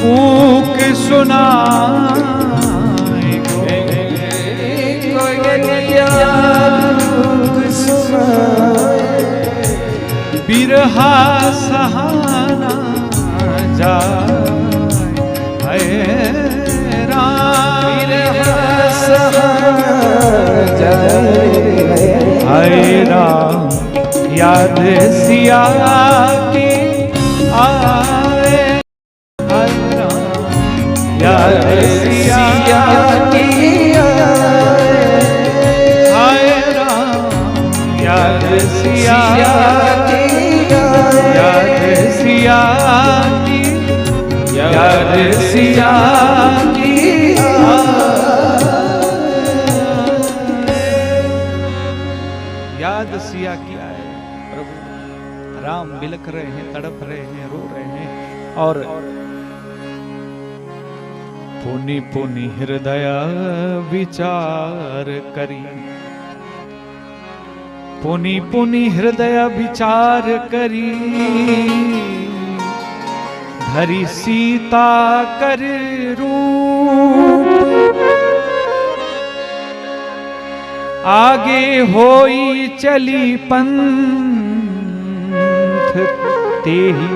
Speaker 1: कूक सुनाए
Speaker 2: कोयलिया कूक सुनाए
Speaker 1: बिरहा सहाना जाए राम
Speaker 2: बिरहा सहाना जाए
Speaker 1: हाय राम याद सिया की आए हाय राम याद सिया
Speaker 2: की
Speaker 1: हाय राम याद सिया
Speaker 2: की
Speaker 1: याद सिया की याद सिया की याद सिया की आए प्रभु राम बिलख रहे हैं, तड़प रहे हैं, रो रहे हैं और पुनि पुनि हृदय विचार करी पुनि पुनि हृदय विचार करी धरी सीता कर रूप आगे होई चली पंथ तेही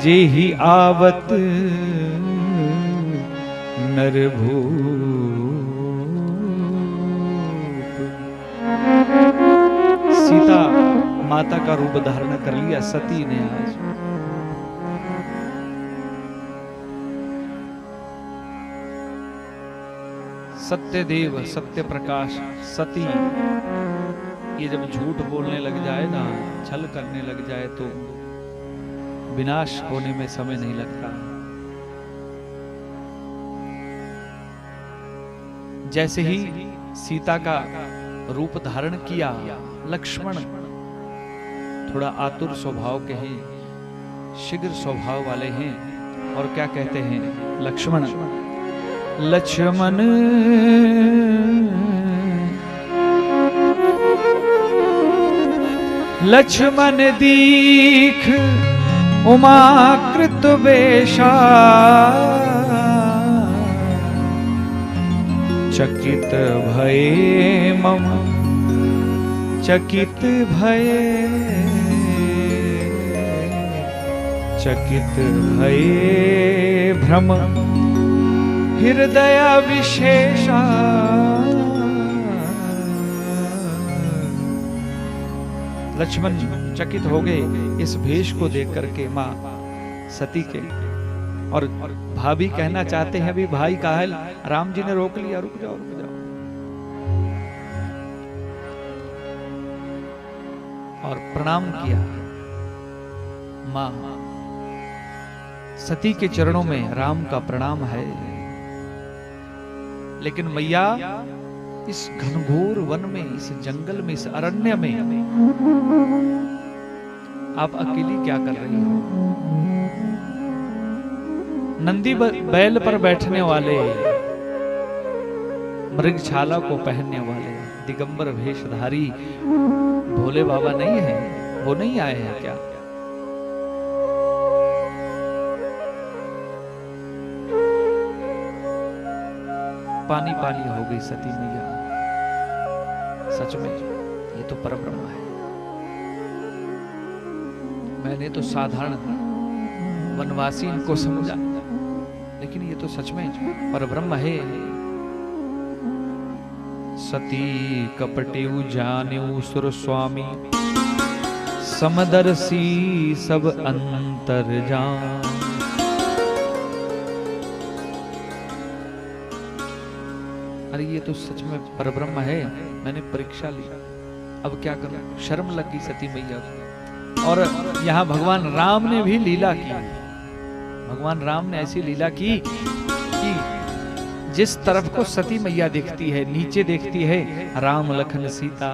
Speaker 1: जेही आवत नरभूप। सीता माता का रूप धारण कर लिया सती ने आज। सत्यदेव सत्य प्रकाश सती ये जब झूठ बोलने लग जाए ना, छल करने लग जाए तो विनाश होने में समय नहीं लगता। जैसे ही सीता का रूप धारण किया, लक्ष्मण थोड़ा आतुर स्वभाव के हैं, शीघ्र स्वभाव वाले हैं और क्या कहते हैं लक्ष्मण लक्ष्मण लक्ष्मण दीख उमाकृत वेशा चकित भये मम चकित भये चकित भये भ्रम हृदय विशेषा। लक्ष्मण चकित हो गए इस भेष को देख करके मां सती के, और भाभी कहना चाहते हैं अभी भाई का है, राम जी ने रोक लिया, रुक जाओ रुक जाओ, और प्रणाम किया। मां सती के चरणों में राम का प्रणाम है, लेकिन मैया इस घनघोर वन में, इस जंगल में, इस अरण्य में आप अकेली क्या कर रही हो? नंदी बैल पर बैठने वाले, मृगछाला को पहनने वाले, दिगंबर वेशधारी भोले बाबा नहीं है? वो नहीं आए हैं क्या? पानी पानी हो गई सती मैया। सच में ये तो परब्रह्म है। मैंने तो साधारण वनवासी इनको समझा, लेकिन ये तो सच में परब्रह्म है। सती कपटेउ जानेउ सुर स्वामी समदर्शी सब अंतर जान। अरे ये तो सच में परब्रह्म है। मैंने परीक्षा ली, अब क्या करूं? शर्म लगी सती मैया को। और यहाँ भगवान राम ने भी लीला की। भगवान राम ने ऐसी लीला की कि जिस तरफ को सती मैया देखती है, नीचे देखती है राम लखन सीता,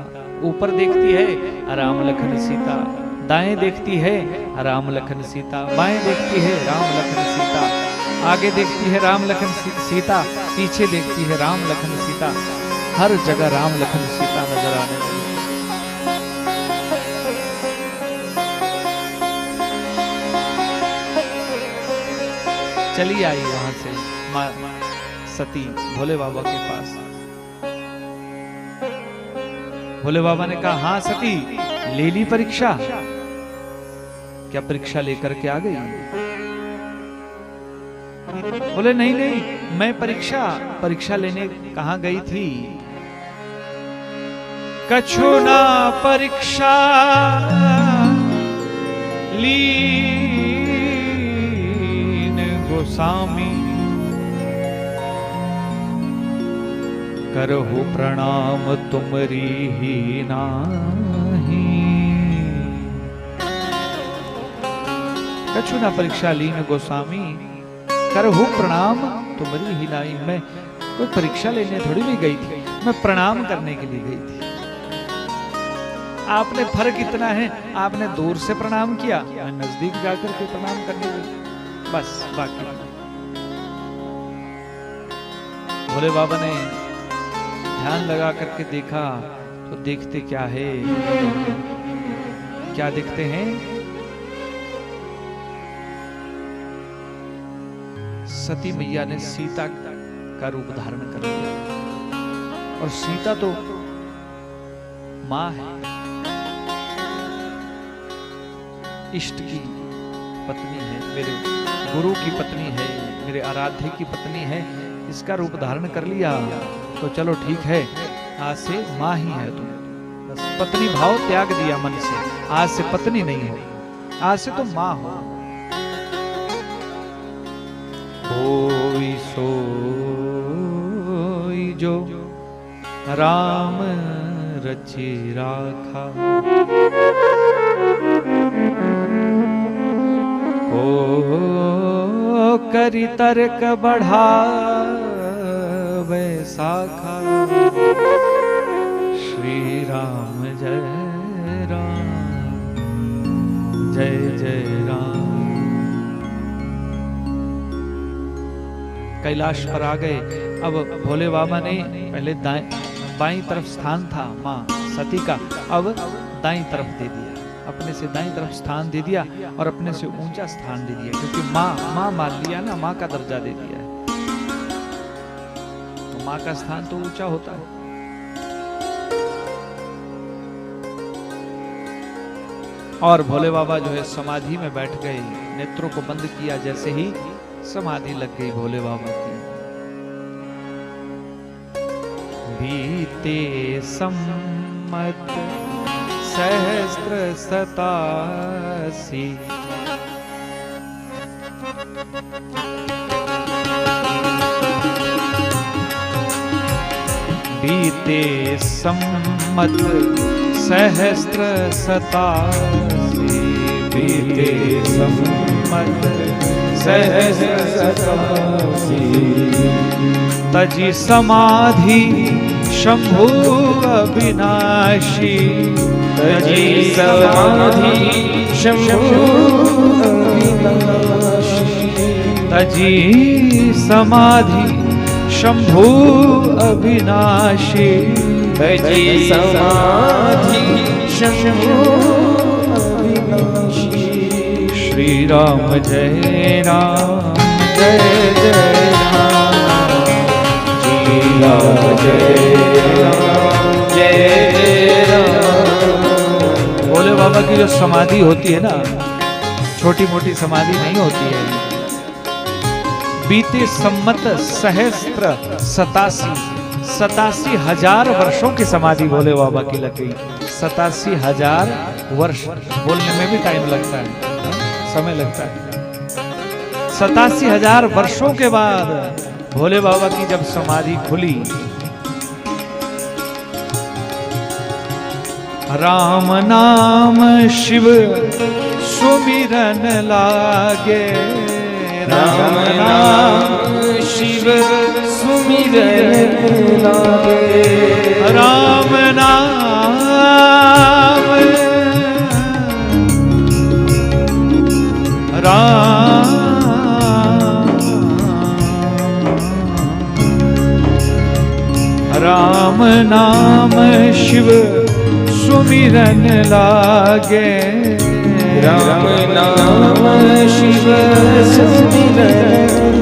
Speaker 1: ऊपर देखती है राम लखन सीता, दाएं देखती है राम लखन सीता, बाएं देखती है राम लखन सीता, आगे देखती है राम लखन सीता, पीछे देखती है राम लखन सीता। हर जगह राम लखन सीता नजर आने लगी। चली आई वहां से माँ सती भोले बाबा के पास। भोले बाबा ने कहा, हाँ सती, ले ली परीक्षा? क्या परीक्षा लेकर के आ गई? बोले नहीं नहीं, मैं परीक्षा लेने कहां गई थी? कछु ना परीक्षा लीन गोसामी, करहु प्रणाम तुमरी ही नाही। कछु ना परीक्षा लीन गोसामी, करहु प्रणाम तुमरी ही नाही। मैं कोई परीक्षा लेने थोड़ी भी गई थी, मैं प्रणाम करने के लिए गई थी। आपने फर्क इतना है, आपने दूर से प्रणाम किया, मैं नजदीक जाकर के प्रणाम करने गई, बस बाकी। भोले बाबा ने ध्यान लगा करके देखा तो देखते क्या है, क्या देखते हैं? सती मैया ने सीता का रूप धारण कर लिया। और सीता तो मां है, इष्ट की पत्नी है, मेरे गुरु की पत्नी है, मेरे आराध्य की पत्नी है, इसका रूप धारण कर लिया तो चलो ठीक है, आज से मां ही है तुम। बस पत्नी भाव त्याग दिया मन से, आज से पत्नी नहीं हो, आज से तो मां हो। होई सोई जो राम रचि राखा, को करी तर्क बढ़ावे शाखा। श्री राम जय राम, जय जय राम। कैलाश पर आ गए। अब भोले बाबा ने पहले बाईं तरफ स्थान था माँ सती का, अब दाईं तरफ दे दिया, अपने से दाईं तरफ स्थान दे दिया और अपने से ऊंचा स्थान दे दिया, क्योंकि माँ मान लिया ना, माँ का दर्जा दे दिया है, तो माँ का स्थान तो ऊंचा होता है। और भोले बाबा जो है समाधि में बैठ गए, नेत्रों को बंद किया, जैसे ही समाधि लग गई भोले बाबा की। बीते सम्मत सहस्त्र सतासी, बीते सम्मत सहस्त्र सतासी, बीते सम्मत सहस्त्र सतासी। तजी समाधि शंभु अविनाशी,
Speaker 2: तजी समाधि शंभु अविनाशी,
Speaker 1: तजी समाधि शंभु अविनाशी,
Speaker 2: तजी समाधि शंभु अविनाशी।
Speaker 1: श्री राम जय राम,
Speaker 2: जय जय राम, श्री राम जय राम, जय जय राम।
Speaker 1: भोले बाबा की जो समाधि होती है ना, छोटी मोटी समाधि नहीं होती है। बीते सम्मत सहस्त्र सतासी, 87,000 वर्षों की समाधि भोले बाबा की लग गई। 87,000 वर्ष, बोलने में भी टाइम लगता है, समय लगता है। 87,000 वर्षों के बाद भोले बाबा की जब समाधि खुली, राम नाम शिव सुमिरन लागे,
Speaker 2: राम नाम शिव सुमिरन लागे,
Speaker 1: राम नाम राम नाम शिव सुमिरन लागे,
Speaker 2: राम नाम शिव सुमिरन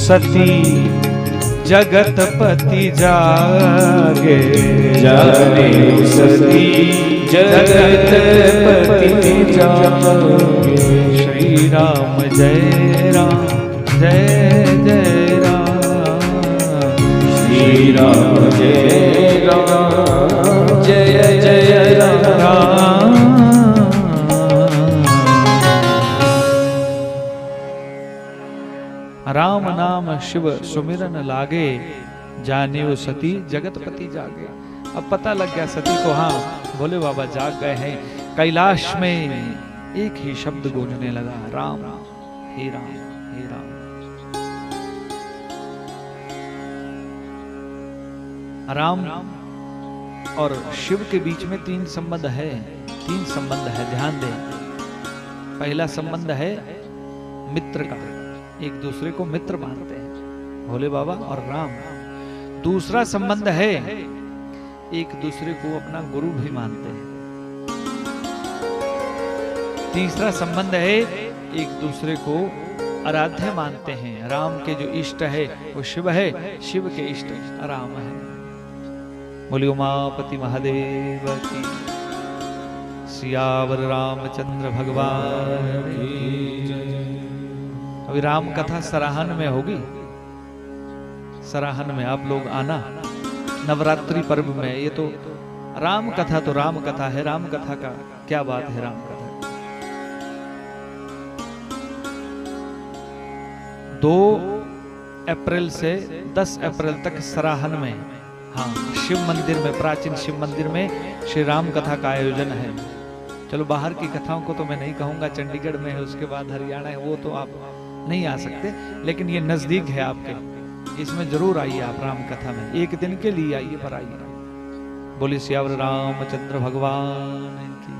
Speaker 1: सती जगतपति जागे,
Speaker 2: जानेऊ सती जगतपति जागे।
Speaker 1: श्री राम जय राम जय जय राम,
Speaker 2: श्री राम जय राम जय जय राम।
Speaker 1: राम नाम शिव सुमिरन लागे, जानेऊ सती जगतपति जागे। अब पता लग गया सती को, हाँ भोले बाबा जाग गए हैं। कैलाश में एक ही शब्द गूंजने लगा, राम हे राम हे राम। राम और शिव के बीच में तीन संबंध है, ध्यान दें। पहला संबंध है मित्र का, एक दूसरे को मित्र मानते हैं भोले बाबा और राम। दूसरा संबंध है एक दूसरे को अपना गुरु भी मानते हैं। तीसरा संबंध है एक दूसरे को आराध्य मानते हैं। राम के जो इष्ट है वो शिव है, शिव के इष्ट राम है। बोलिए उमापति महादेव की, सियावर रामचंद्र भगवान की। अभी राम कथा सराहन में होगी, सराहन में आप लोग आना नवरात्रि पर्व में। ये तो राम कथा है, राम कथा का क्या बात है। राम कथा 2 अप्रैल से 10 अप्रैल तक सराहन में, हाँ शिव मंदिर में, प्राचीन शिव मंदिर में श्री राम कथा का आयोजन है। चलो बाहर की कथाओं को तो मैं नहीं कहूंगा, चंडीगढ़ में है, उसके बाद हरियाणा है, वो तो आप नहीं आ सकते, लेकिन ये नजदीक है आपके, इसमें जरूर आइए आप राम कथा में, एक दिन के लिए आइए, पर आइए। बोलिए सियावर रामचंद्र भगवान की।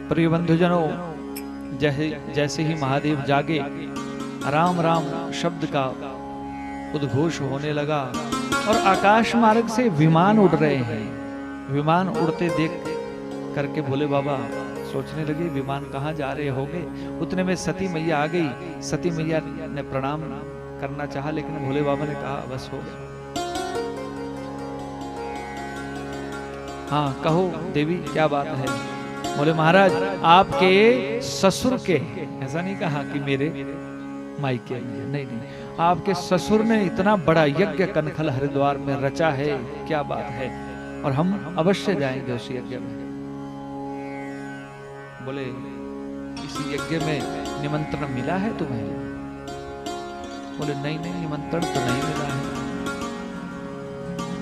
Speaker 1: प्रिय बंधुजनों, जैसे ही महादेव जागे, राम राम शब्द का उद्घोष होने लगा और आकाश मार्ग से विमान उड़ रहे हैं। विमान उड़ते देख करके भोले बाबा सोचने लगे विमान कहाँ जा रहे होंगे। उतने में सती मैया आ गई। सती मैया ने प्रणाम करना चाहा, लेकिन भोले बाबा ने कहा बस हो गया। हाँ कहो देवी क्या बात है। बोले महाराज आपके ससुर के, ऐसा नहीं कहा कि मेरे मायके, नहीं, आपके ससुर ने इतना बड़ा यज्ञ कनखल हरिद्वार में रचा है, क्या बात है, और हम अवश्य जाएंगे उस यज्ञ में। बोले इस यज्ञ में निमंत्रण मिला है तुम्हें? बोले नहीं, निमंत्रण तो नहीं मिला है।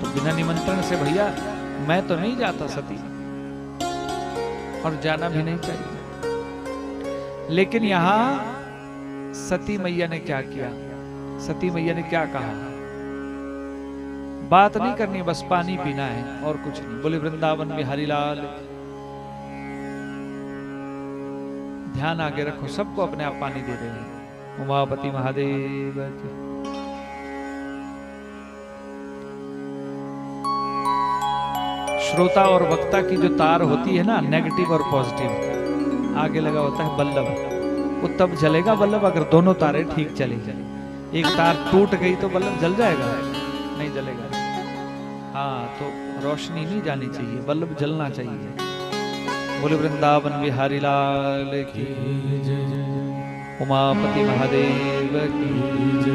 Speaker 1: तो बिना निमंत्रण से भैया मैं तो नहीं जाता सती, और जाना भी नहीं चाहिए। लेकिन यहां सती मैया ने क्या किया, सती मैया ने क्या कहा? बात नहीं करनी, बस पानी पीना है और कुछ नहीं। बोले वृंदावन में हरिलाल। ध्यान आगे रखो, सबको अपने आप पानी दे रहे हैं। उमापति महादेव की। श्रोता और वक्ता की जो तार होती है ना, नेगेटिव और पॉजिटिव, आगे लगा होता है बल्लभ, वो तब जलेगा बल्लभ अगर दोनों तारें ठीक चली जाए। एक तार टूट गई तो बल्लभ जल जाएगा? नहीं जलेगा। हाँ तो रोशनी नहीं जानी चाहिए, बल्लभ जलना चाहिए। बोले वृंदावन बिहारी लाल की जय, उमापति महादेव की जय।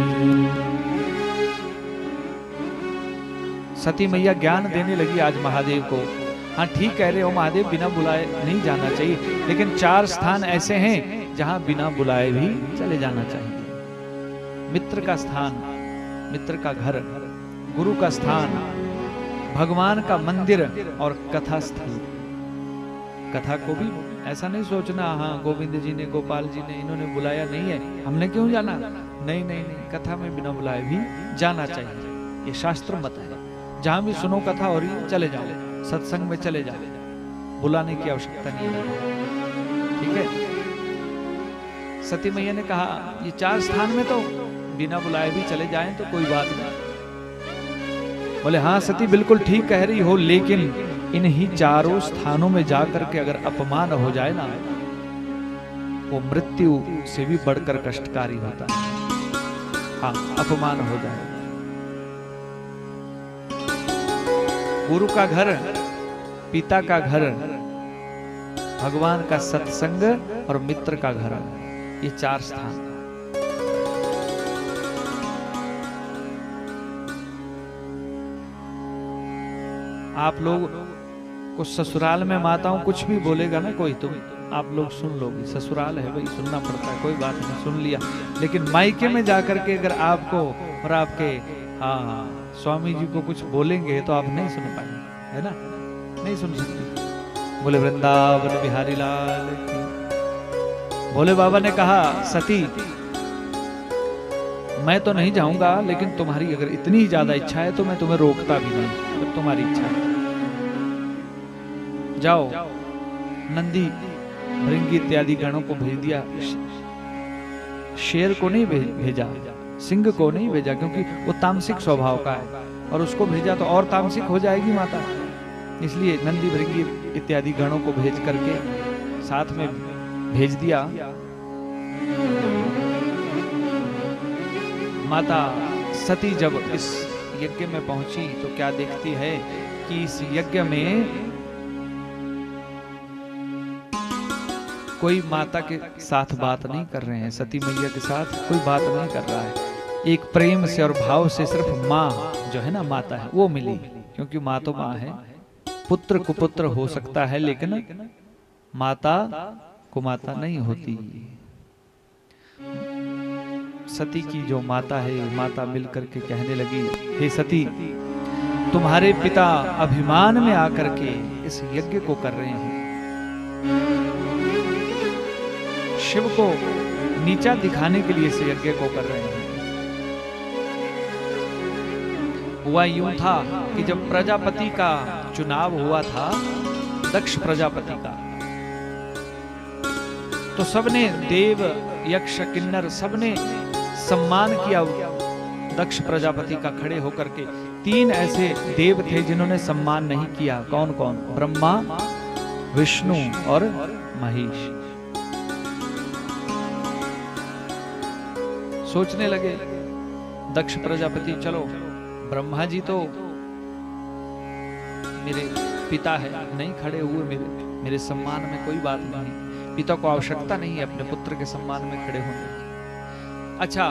Speaker 1: सती मैया ज्ञान देने लगी आज महादेव को। हाँ ठीक कह रहे हो महादेव, बिना बुलाए नहीं जाना चाहिए, लेकिन 4 स्थान ऐसे हैं जहां बिना बुलाए भी चले जाना चाहिए। मित्र का स्थान, मित्र का घर, गुरु का स्थान, भगवान का मंदिर और कथा स्थल। कथा को भी ऐसा नहीं सोचना हाँ गोविंद जी ने, गोपाल जी ने, इन्होंने बुलाया नहीं है, हमने क्यों जाना? नहीं, कथा में बिना बुलाए भी जाना चाहिए, ये शास्त्र मत है। जहां भी सुनो कथा हो रही है चले जाओ, सत्संग में चले जाओ, बुलाने की आवश्यकता नहीं है। ठीक है। सती मैया ने कहा ये 4 स्थान में तो बिना बुलाए भी चले जाएं तो कोई बात नहीं। बोले हाँ सती बिल्कुल ठीक कह रही हो, लेकिन इन्हीं 4 स्थानों में जाकर के अगर अपमान हो जाए ना वो मृत्यु से भी बढ़कर कष्टकारी होता है। हाँ, अपमान हो जाए। गुरु का घर, पिता का घर, भगवान का सत्संग और मित्र का घर, ये 4 स्थान। आप लोग को ससुराल में माताओं कुछ भी बोलेगा ना कोई, तुम आप लोग सुन लोगे। ससुराल है भाई, सुनना पड़ता है, कोई बात नहीं, सुन लिया। लेकिन मायके में जाकर के अगर आपको और आपके स्वामी जी को कुछ बोलेंगे तो आप नहीं सुन पाएंगे, है ना, नहीं सुन सकते। बोले वृंदावन बिहारी लाल की। भोले बाबा ने कहा, सती मैं तो नहीं जाऊंगा, लेकिन तुम्हारी अगर इतनी ज्यादा इच्छा है तो मैं तुम्हें रोकता भी नहीं, अगर तुम्हारी इच्छा है जाओ। नंदी भृंगी इत्यादि गणों को भेज दिया। शेर को नहीं भेजा, सिंह को नहीं भेजा, क्योंकि वो तामसिक स्वभाव का है, और उसको भेजा तो और तामसिक हो जाएगी माता। इसलिए नंदी भृंगी इत्यादि गणों को भेज करके साथ में भेज दिया। माता सती जब इस यज्ञ में पहुंची तो क्या देखती है कि इस यज्ञ में कोई माता के साथ बात नहीं कर रहे हैं, सती मैया के साथ कोई बात नहीं कर रहा है। एक प्रेम से और भाव से सिर्फ माँ जो है ना, माता है, वो मिली। क्योंकि माँ तो माँ है, पुत्र कुपुत्र हो सकता है, लेकिन माता कुमाता नहीं होती। सती की जो माता है, माता मिलकर के कहने लगी, हे सती, तुम्हारे पिता अभिमान में आकर के इस यज्ञ को कर रहे हैं, शिव को नीचा दिखाने के लिए इस यज्ञ को कर रहे हैं। हुआ यूं था कि जब प्रजापति का चुनाव हुआ था, दक्ष प्रजापति का, तो सबने, देव यक्ष किन्नर, सबने सम्मान किया दक्ष प्रजापति का खड़े होकर के। 3 ऐसे देव थे जिन्होंने सम्मान नहीं किया। कौन कौन? ब्रह्मा, विष्णु और महेश। सोचने लगे दक्ष प्रजापति, चलो ब्रह्मा जी तो मेरे पिता है, नहीं खड़े हुए मेरे सम्मान में, कोई बात नहीं, पिता को आवश्यकता नहीं है अपने पुत्र के सम्मान में खड़े होने की। अच्छा,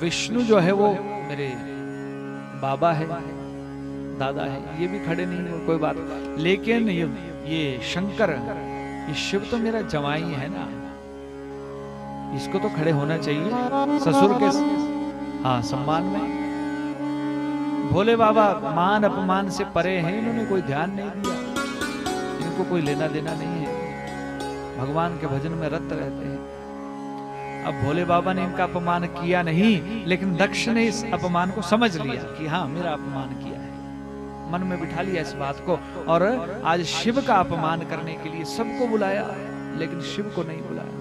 Speaker 1: विष्णु जो है वो मेरे बाबा है, दादा है, ये भी खड़े नहीं हुए, कोई बात। लेकिन ये शंकर, ये शिव तो मेरा जवाई है ना, इसको तो खड़े होना चाहिए ससुर के सम्मान में। भोले बाबा मान अपमान से परे हैं, इन्होंने कोई ध्यान नहीं दिया, इनको कोई लेना देना नहीं है, भगवान के भजन में रत रहते हैं। अब भोले बाबा ने इनका अपमान किया नहीं, लेकिन दक्ष ने इस अपमान को समझ लिया कि हाँ, मेरा अपमान किया है, मन में बिठा लिया इस बात को, और आज शिव का अपमान करने के लिए सबको बुलाया, लेकिन शिव को नहीं बुलाया।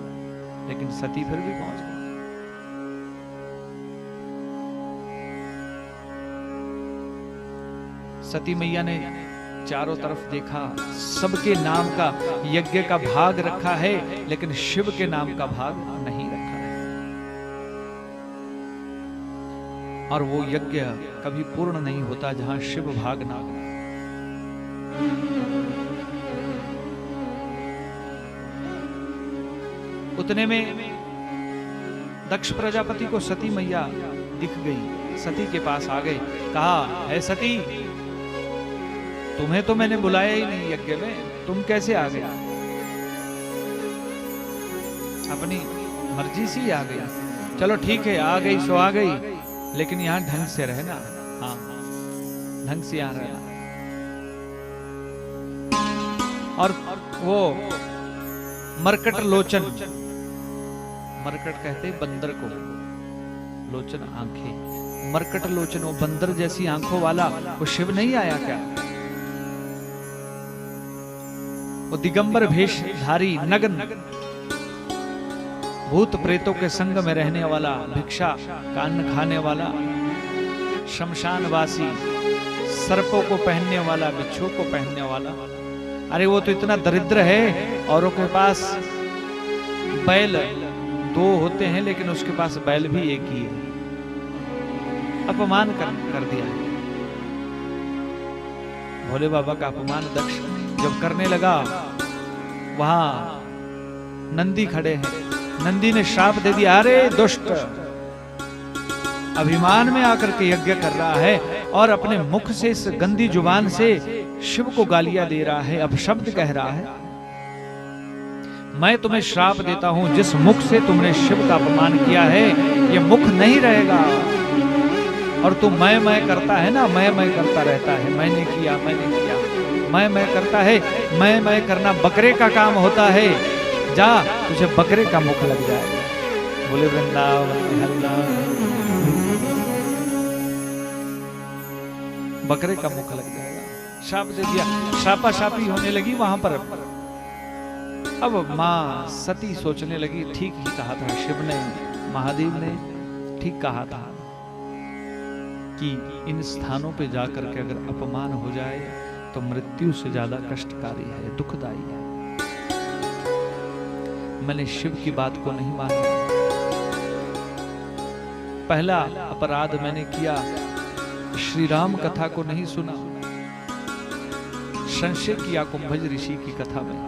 Speaker 1: लेकिन सती फिर भी पहुंच गई। सती मैया ने चारों तरफ देखा, सबके नाम का यज्ञ का भाग रखा है, लेकिन शिव के नाम का भाग नहीं रखा है। और वो यज्ञ कभी पूर्ण नहीं होता जहां शिव भाग ना हो। उतने में दक्ष प्रजापति को सती मैया दिख गई, सती के पास आ गए, कहा, है सती, तुम्हें तो मैंने बुलाया ही नहीं यज्ञ में, तुम कैसे आ गए? अपनी मर्जी से ही आ गई। चलो ठीक है, आ गई सो आ गई, लेकिन यहां ढंग से रहना। हाँ, ढंग से यहां रहना। और वो मरकट लोचन, मरकट कहते बंदर को, लोचन आंखें, मरकट लोचन, वो बंदर जैसी आंखों वाला वो शिव नहीं आया क्या? वो दिगंबर भेषधारी, नग्न, भूत प्रेतों के संग में रहने वाला, भिक्षा का अन्न खाने वाला, शमशानवासी, सर्पों को पहनने वाला, बिच्छू को पहनने वाला। अरे वो तो इतना दरिद्र है, औरों के पास बैल दो होते हैं लेकिन उसके पास बैल भी एक ही है। अपमान कर दिया है। भोले बाबा का अपमान दक्ष जब करने लगा, वहां नंदी खड़े हैं। नंदी ने श्राप दे दिया, अरे दुष्ट, अभिमान में आकर के यज्ञ कर रहा है और अपने मुख से इस गंदी जुबान से शिव को गालियां दे रहा है, अपशब्द कह रहा है। मैं तुम्हें श्राप देता हूं, जिस मुख से तुमने शिव का अपमान किया है ये मुख नहीं रहेगा। और तू मैं करता है ना, मैं करता रहता है, मैंने किया, मैं करता है। मैं करना बकरे का काम होता है। जा, तुझे बकरे का मुख लग जाएगा। बोले वृंदावन हल्ला, बकरे का मुख लग जाएगा। श्राप दे दिया, श्रापा श्रापी होने लगी वहां पर। अब मां सती सोचने लगी, ठीक ही कहा था शिव ने, महादेव ने ठीक कहा था कि इन स्थानों पे जाकर के अगर अपमान हो जाए तो मृत्यु से ज्यादा कष्टकारी है, दुखदाई है। मैंने शिव की बात को नहीं माना। पहला अपराध मैंने किया, श्री राम कथा को नहीं सुना, संशय किया कुंभज ऋषि की कथा में।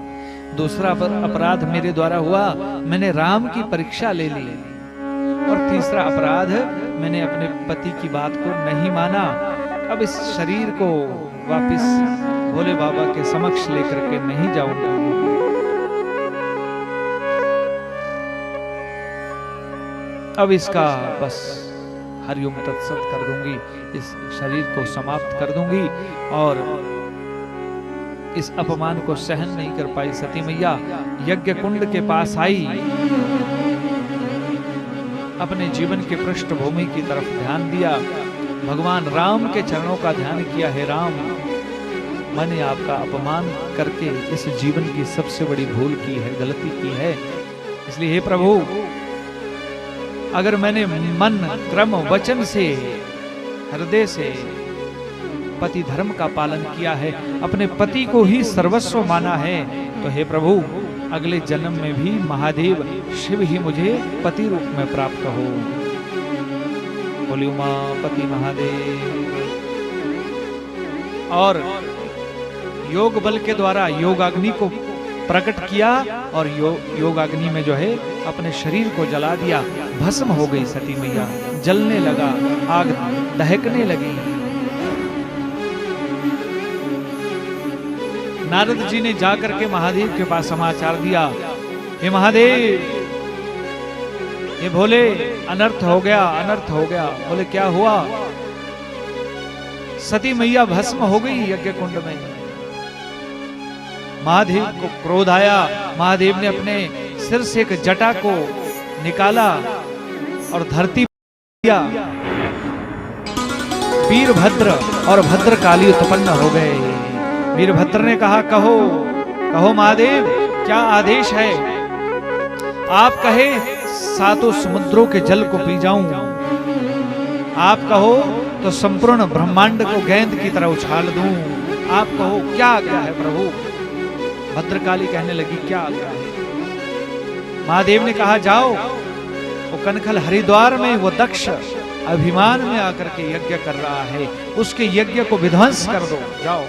Speaker 1: दूसरा अपराध मेरे द्वारा हुआ, मैंने राम की परीक्षा ले ली। और तीसरा अपराध, मैंने अपने पति की बात को नहीं माना। अब इस शरीर को वापस भोले बाबा के समक्ष लेकर के नहीं जाऊंगा। अब इसका बस हरिओम तत्सत कर दूंगी, इस शरीर को समाप्त कर दूंगी। और इस अपमान को सहन नहीं कर पाई सती मैया यज्ञ कुंड के पास आई, अपने जीवन के पृष्ठभूमि की तरफ ध्यान दिया, भगवान राम के चरणों का ध्यान किया। हे राम, मैंने आपका अपमान करके इस जीवन की सबसे बड़ी भूल की है, गलती की है। इसलिए हे प्रभु, अगर मैंने मन क्रम वचन से हृदय से पति धर्म का पालन किया है, अपने पति को ही सर्वस्व माना है, तो हे प्रभु अगले जन्म में भी महादेव शिव ही मुझे पति रूप में प्राप्त हो। बोली उमापति महादेव। और योग बल के द्वारा योगाग्नि को प्रकट किया और योगाग्नि में जो है अपने शरीर को जला दिया। भस्म हो गई सती मैया, जलने लगा, आग दहकने लगी। नारद जी ने जाकर के महादेव के पास समाचार दिया, हे महादेव, ये भोले अनर्थ हो गया, अनर्थ हो गया। बोले क्या हुआ? सती मैया भस्म हो गई यज्ञ कुंड में। महादेव को क्रोध आया। महादेव ने अपने सिर से एक जटा को निकाला और धरती किया। वीरभद्र और भद्रकाली उत्पन्न हो गए। वीरभद्र ने कहा, कहो कहो महादेव, क्या आदेश है? आप कहे सातों समुद्रों के जल को पी जाऊं, आप कहो तो संपूर्ण ब्रह्मांड को गेंद की तरह उछाल दूं, आप कहो क्या आज्ञा है प्रभु? भद्रकाली कहने लगी, क्या आज्ञा है? महादेव ने कहा, जाओ, वो कनखल हरिद्वार में वो दक्ष अभिमान में आकर के यज्ञ कर रहा है, उसके यज्ञ को विध्वंस कर दो, जाओ।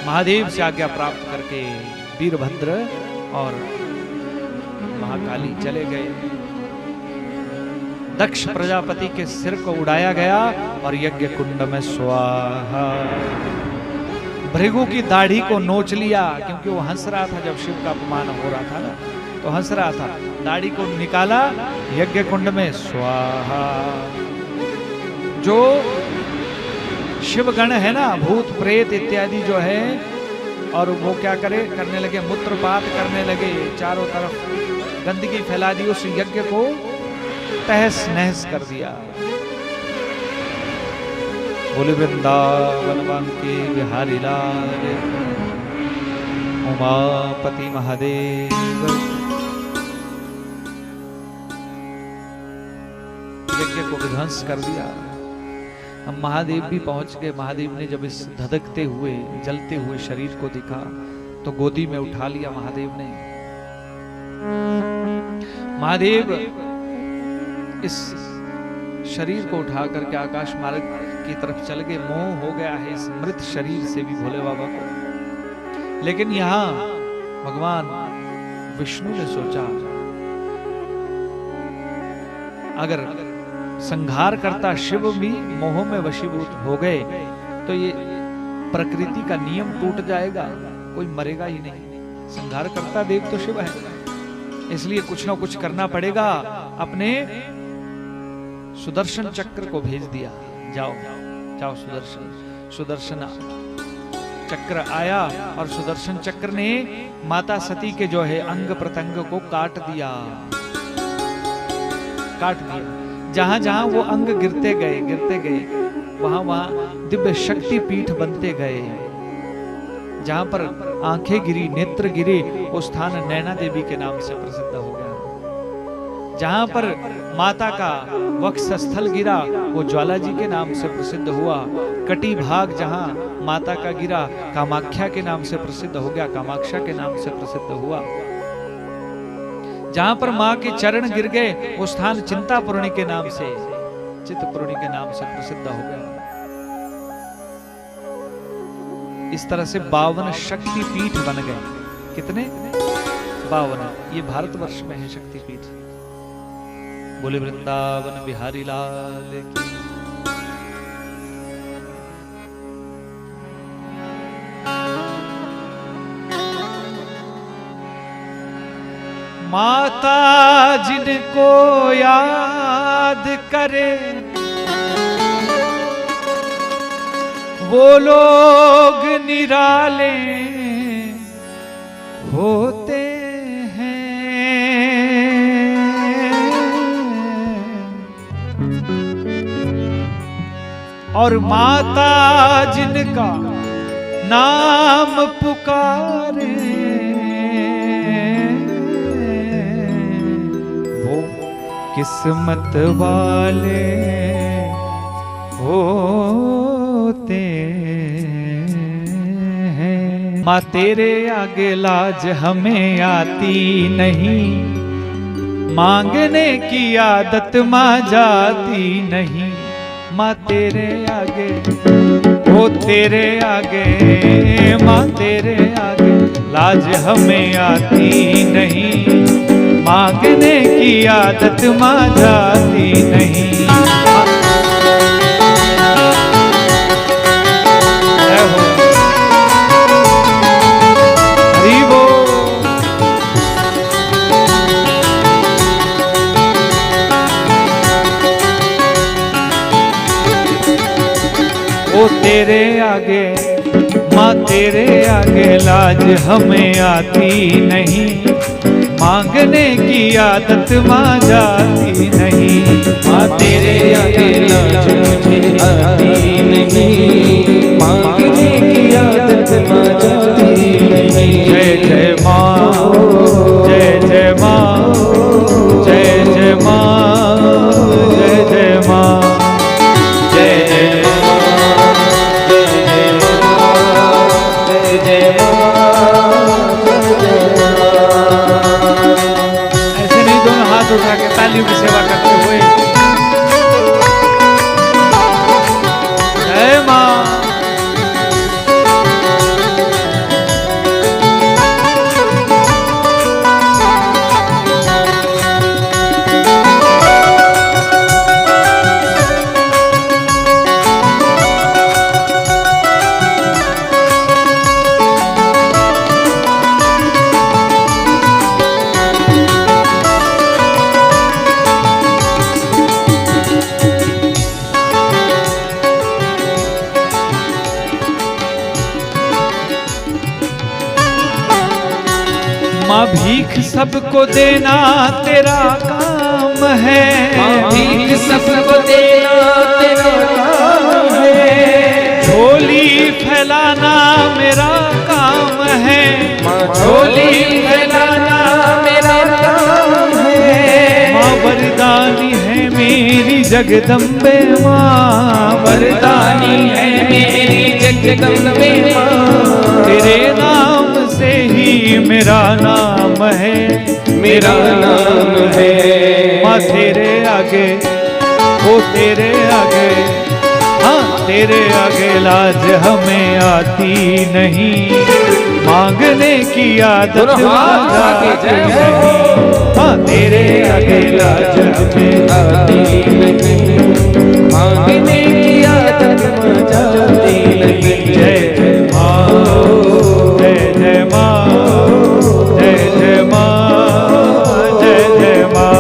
Speaker 1: महादेव से आज्ञा प्राप्त करके वीरभद्र और महाकाली चले गए। दक्ष प्रजापति के सिर को उड़ाया गया और यज्ञ कुंड में स्वाहा। भृगु की दाढ़ी को नोच लिया, क्योंकि वो हंस रहा था जब शिव का अपमान हो रहा था ना, तो हंस रहा था। दाढ़ी को निकाला, यज्ञ कुंड में स्वाहा। जो शिवगण है ना, भूत प्रेत इत्यादि जो है, और वो क्या करने लगे, मूत्रपात करने लगे, चारों तरफ गंदगी फैला दी, उस यज्ञ को तहस नहस कर दिया। बोले वृंदावन के बिहारी लाल, उमापति महादेव। यज्ञ को विध्वंस कर दिया। हम महादेव भी पहुंच गए। महादेव ने जब इस धधकते हुए जलते हुए शरीर को देखा तो गोदी में उठा लिया महादेव ने। महादेव इस शरीर को उठा करके आकाश मार्ग की तरफ चल गए। मोह हो गया है इस मृत शरीर से भी भोले बाबा को। लेकिन यहां भगवान विष्णु ने सोचा, अगर संहार करता शिव भी मोह में वशीभूत हो गए तो ये प्रकृति का नियम टूट जाएगा, कोई मरेगा ही नहीं। संहार करता देव तो शिव है, इसलिए कुछ ना कुछ करना पड़ेगा। अपने सुदर्शन चक्र को भेज दिया, जाओ जाओ सुदर्शन। सुदर्शन चक्र आया और सुदर्शन चक्र ने माता सती के जो है अंग प्रत्यंग को काट दिया। जहां जहां वो अंग गिरते गए वहां वहां दिव्य शक्ति पीठ बनते गए। जहां पर आंखें गिरी, नेत्र गिरे, वो स्थान नैना देवी के नाम से प्रसिद्ध हो गया। जहां पर माता का वक्ष स्थल गिरा, वो ज्वाला जी के नाम से प्रसिद्ध हुआ। कटी भाग जहां माता का गिरा, कामाख्या के नाम से प्रसिद्ध हो गया, कामाक्षा के नाम से प्रसिद्ध हुआ। जहां पर मां के चरण गिर गए, वो स्थान चिंतापूर्णी के नाम से, चित्तपूर्णी के नाम से प्रसिद्ध हो गया। इस तरह से 52 शक्ति पीठ बन गए। कितने? 52। ये भारतवर्ष में है शक्ति पीठ। बोले वृंदावन बिहारी लाल की। माता जिनको याद करे वो लोग निराले होते हैं। और माता जिनका नाम पुकारे किस्मत वाले होते हैं। माँ तेरे आगे लाज हमें आती नहीं, मांगने की आदत माँ जाती नहीं। माँ तेरे आगे, वो तेरे आगे, माँ तेरे आगे लाज हमें आती नहीं, मांगने की आदत मां जाती नहीं। हरि बोल। ओ तेरे आगे, मां तेरे आगे लाज हमें आती नहीं, मांगने की आदत मां जाती नहीं।
Speaker 2: माँ तेरे आगे लाज मुझे आती नहीं, मांगने की आदत मां जाती नहीं।
Speaker 1: जय जय माँ, जय जय माँ, जय जय माँ, जय जय माँ,
Speaker 2: जय जय माँ, जय जय माँ, जय जय माँ।
Speaker 1: हाथ उठा के तालियों की सेवा करते हुए जय मां। माँ भीख सबको देना तेरा काम है,
Speaker 2: माँ भीख सबको देना तेरा काम है।
Speaker 1: झोली फैलाना मेरा काम है,
Speaker 2: माँ झोली फैलाना मेरा काम है।
Speaker 1: माँ वरदानी है मेरी जगदम्बे माँ,
Speaker 2: वरदानी है मेरी जगदम्बे माँ।
Speaker 1: तेरे नाम से मेरा नाम है,
Speaker 2: मेरा नाम है।
Speaker 1: माँ तेरे आगे, ओ तेरे आगे, हाँ तेरे आगे लाज हमें आती नहीं, मांगने की आदत आती नहीं। हाँ तेरे आगे लाज हमें
Speaker 2: आती नहीं, मांगने की आदत जाती नहीं।
Speaker 1: जय जय माँ, जय जय माँ, जय जय माँ, जय जय माँ,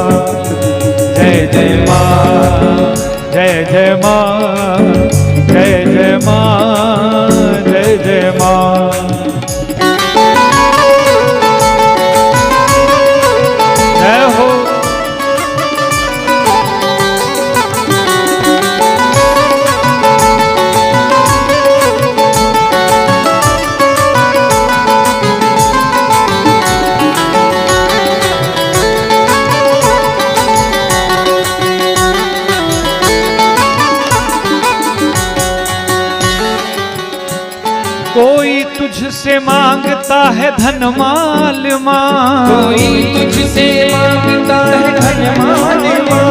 Speaker 1: जय जय माँ, जय जय माँ, जय जय माँ, जय जय माँ। जय हो। कोई तुझसे मांगता है धन माल माँ,
Speaker 2: कोई तुझसे मांगता है धन माल माँ,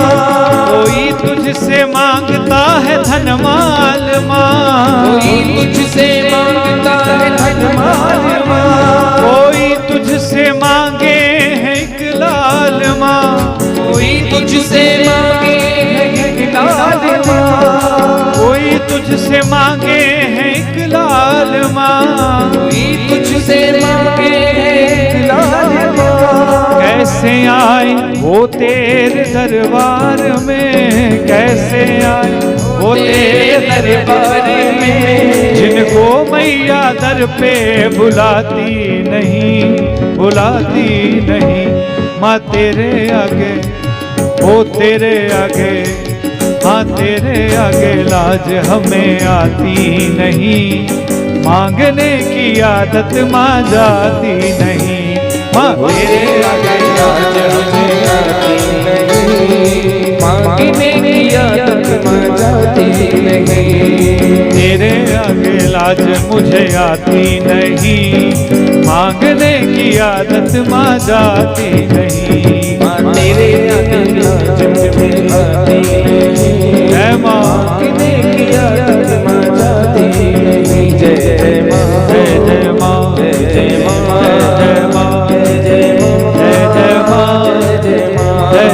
Speaker 1: कोई तुझसे मांगता है धन माल माँ,
Speaker 2: कोई तुझसे मांगता है धन माल माँ,
Speaker 1: कोई तुझसे मांगे है एक लाल माँ,
Speaker 2: कोई तुझसे मांगे है एक लाल माँ,
Speaker 1: कोई तुझसे मांगे है एक लाल माँ,
Speaker 2: कोई तुझसे मांगे है एक लाल माँ।
Speaker 1: कैसे आए वो तेरे दरबार में, कैसे आए वो तेरे दरबार में, जिनको मैया दर पे बुलाती नहीं, बुलाती नहीं। माँ तेरे आगे, वो तेरे आगे, हाँ तेरे आगे लाज हमें आती नहीं, मांगने की आदत माँ जाती नहीं। माँ तेरे आगे लाज हमें आती नहीं,
Speaker 2: मांगने की आदत माँ जाती नहीं।
Speaker 1: तेरे आगे लाज मुझे आती नहीं, मांगने की आदत माँ जाती नहीं।
Speaker 2: माँ तेरे आगे लाज मुझे आती नहीं,
Speaker 1: जय माँ,
Speaker 2: मांगने की आदत माँ जाती नहीं। जय जय माँ,
Speaker 1: जय जय माँ,
Speaker 2: जय जय माँ,
Speaker 1: जय माँ,
Speaker 2: जय जय माँ,
Speaker 1: जय जय माँ,
Speaker 2: जय जय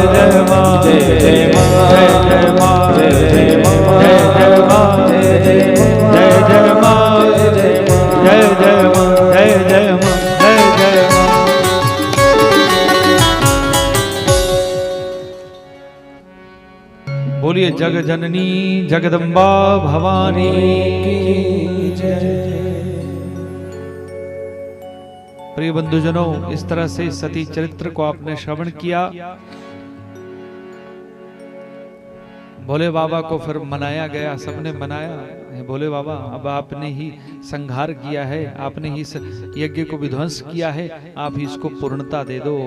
Speaker 2: माँ,
Speaker 1: जय जय माँ,
Speaker 2: जय जय माँ,
Speaker 1: जय जय माँ,
Speaker 2: जय जय माँ,
Speaker 1: जय जय माँ,
Speaker 2: जय जय माँ,
Speaker 1: जय जय माँ, जय जय माँ, जय जय माँ, जय जय माँ। बोलिए जग जननी जगदम्बा भवानी की जय। प्रिय बंधुजनों, इस तरह से सती चरित्र को आपने श्रवण किया। भोले बाबा को फिर मनाया गया, सबने मनाया है भोले बाबा अब आपने ही संहार किया है, आपने ही इस यज्ञ को विध्वंस किया है, आप ही इसको पूर्णता दे दो।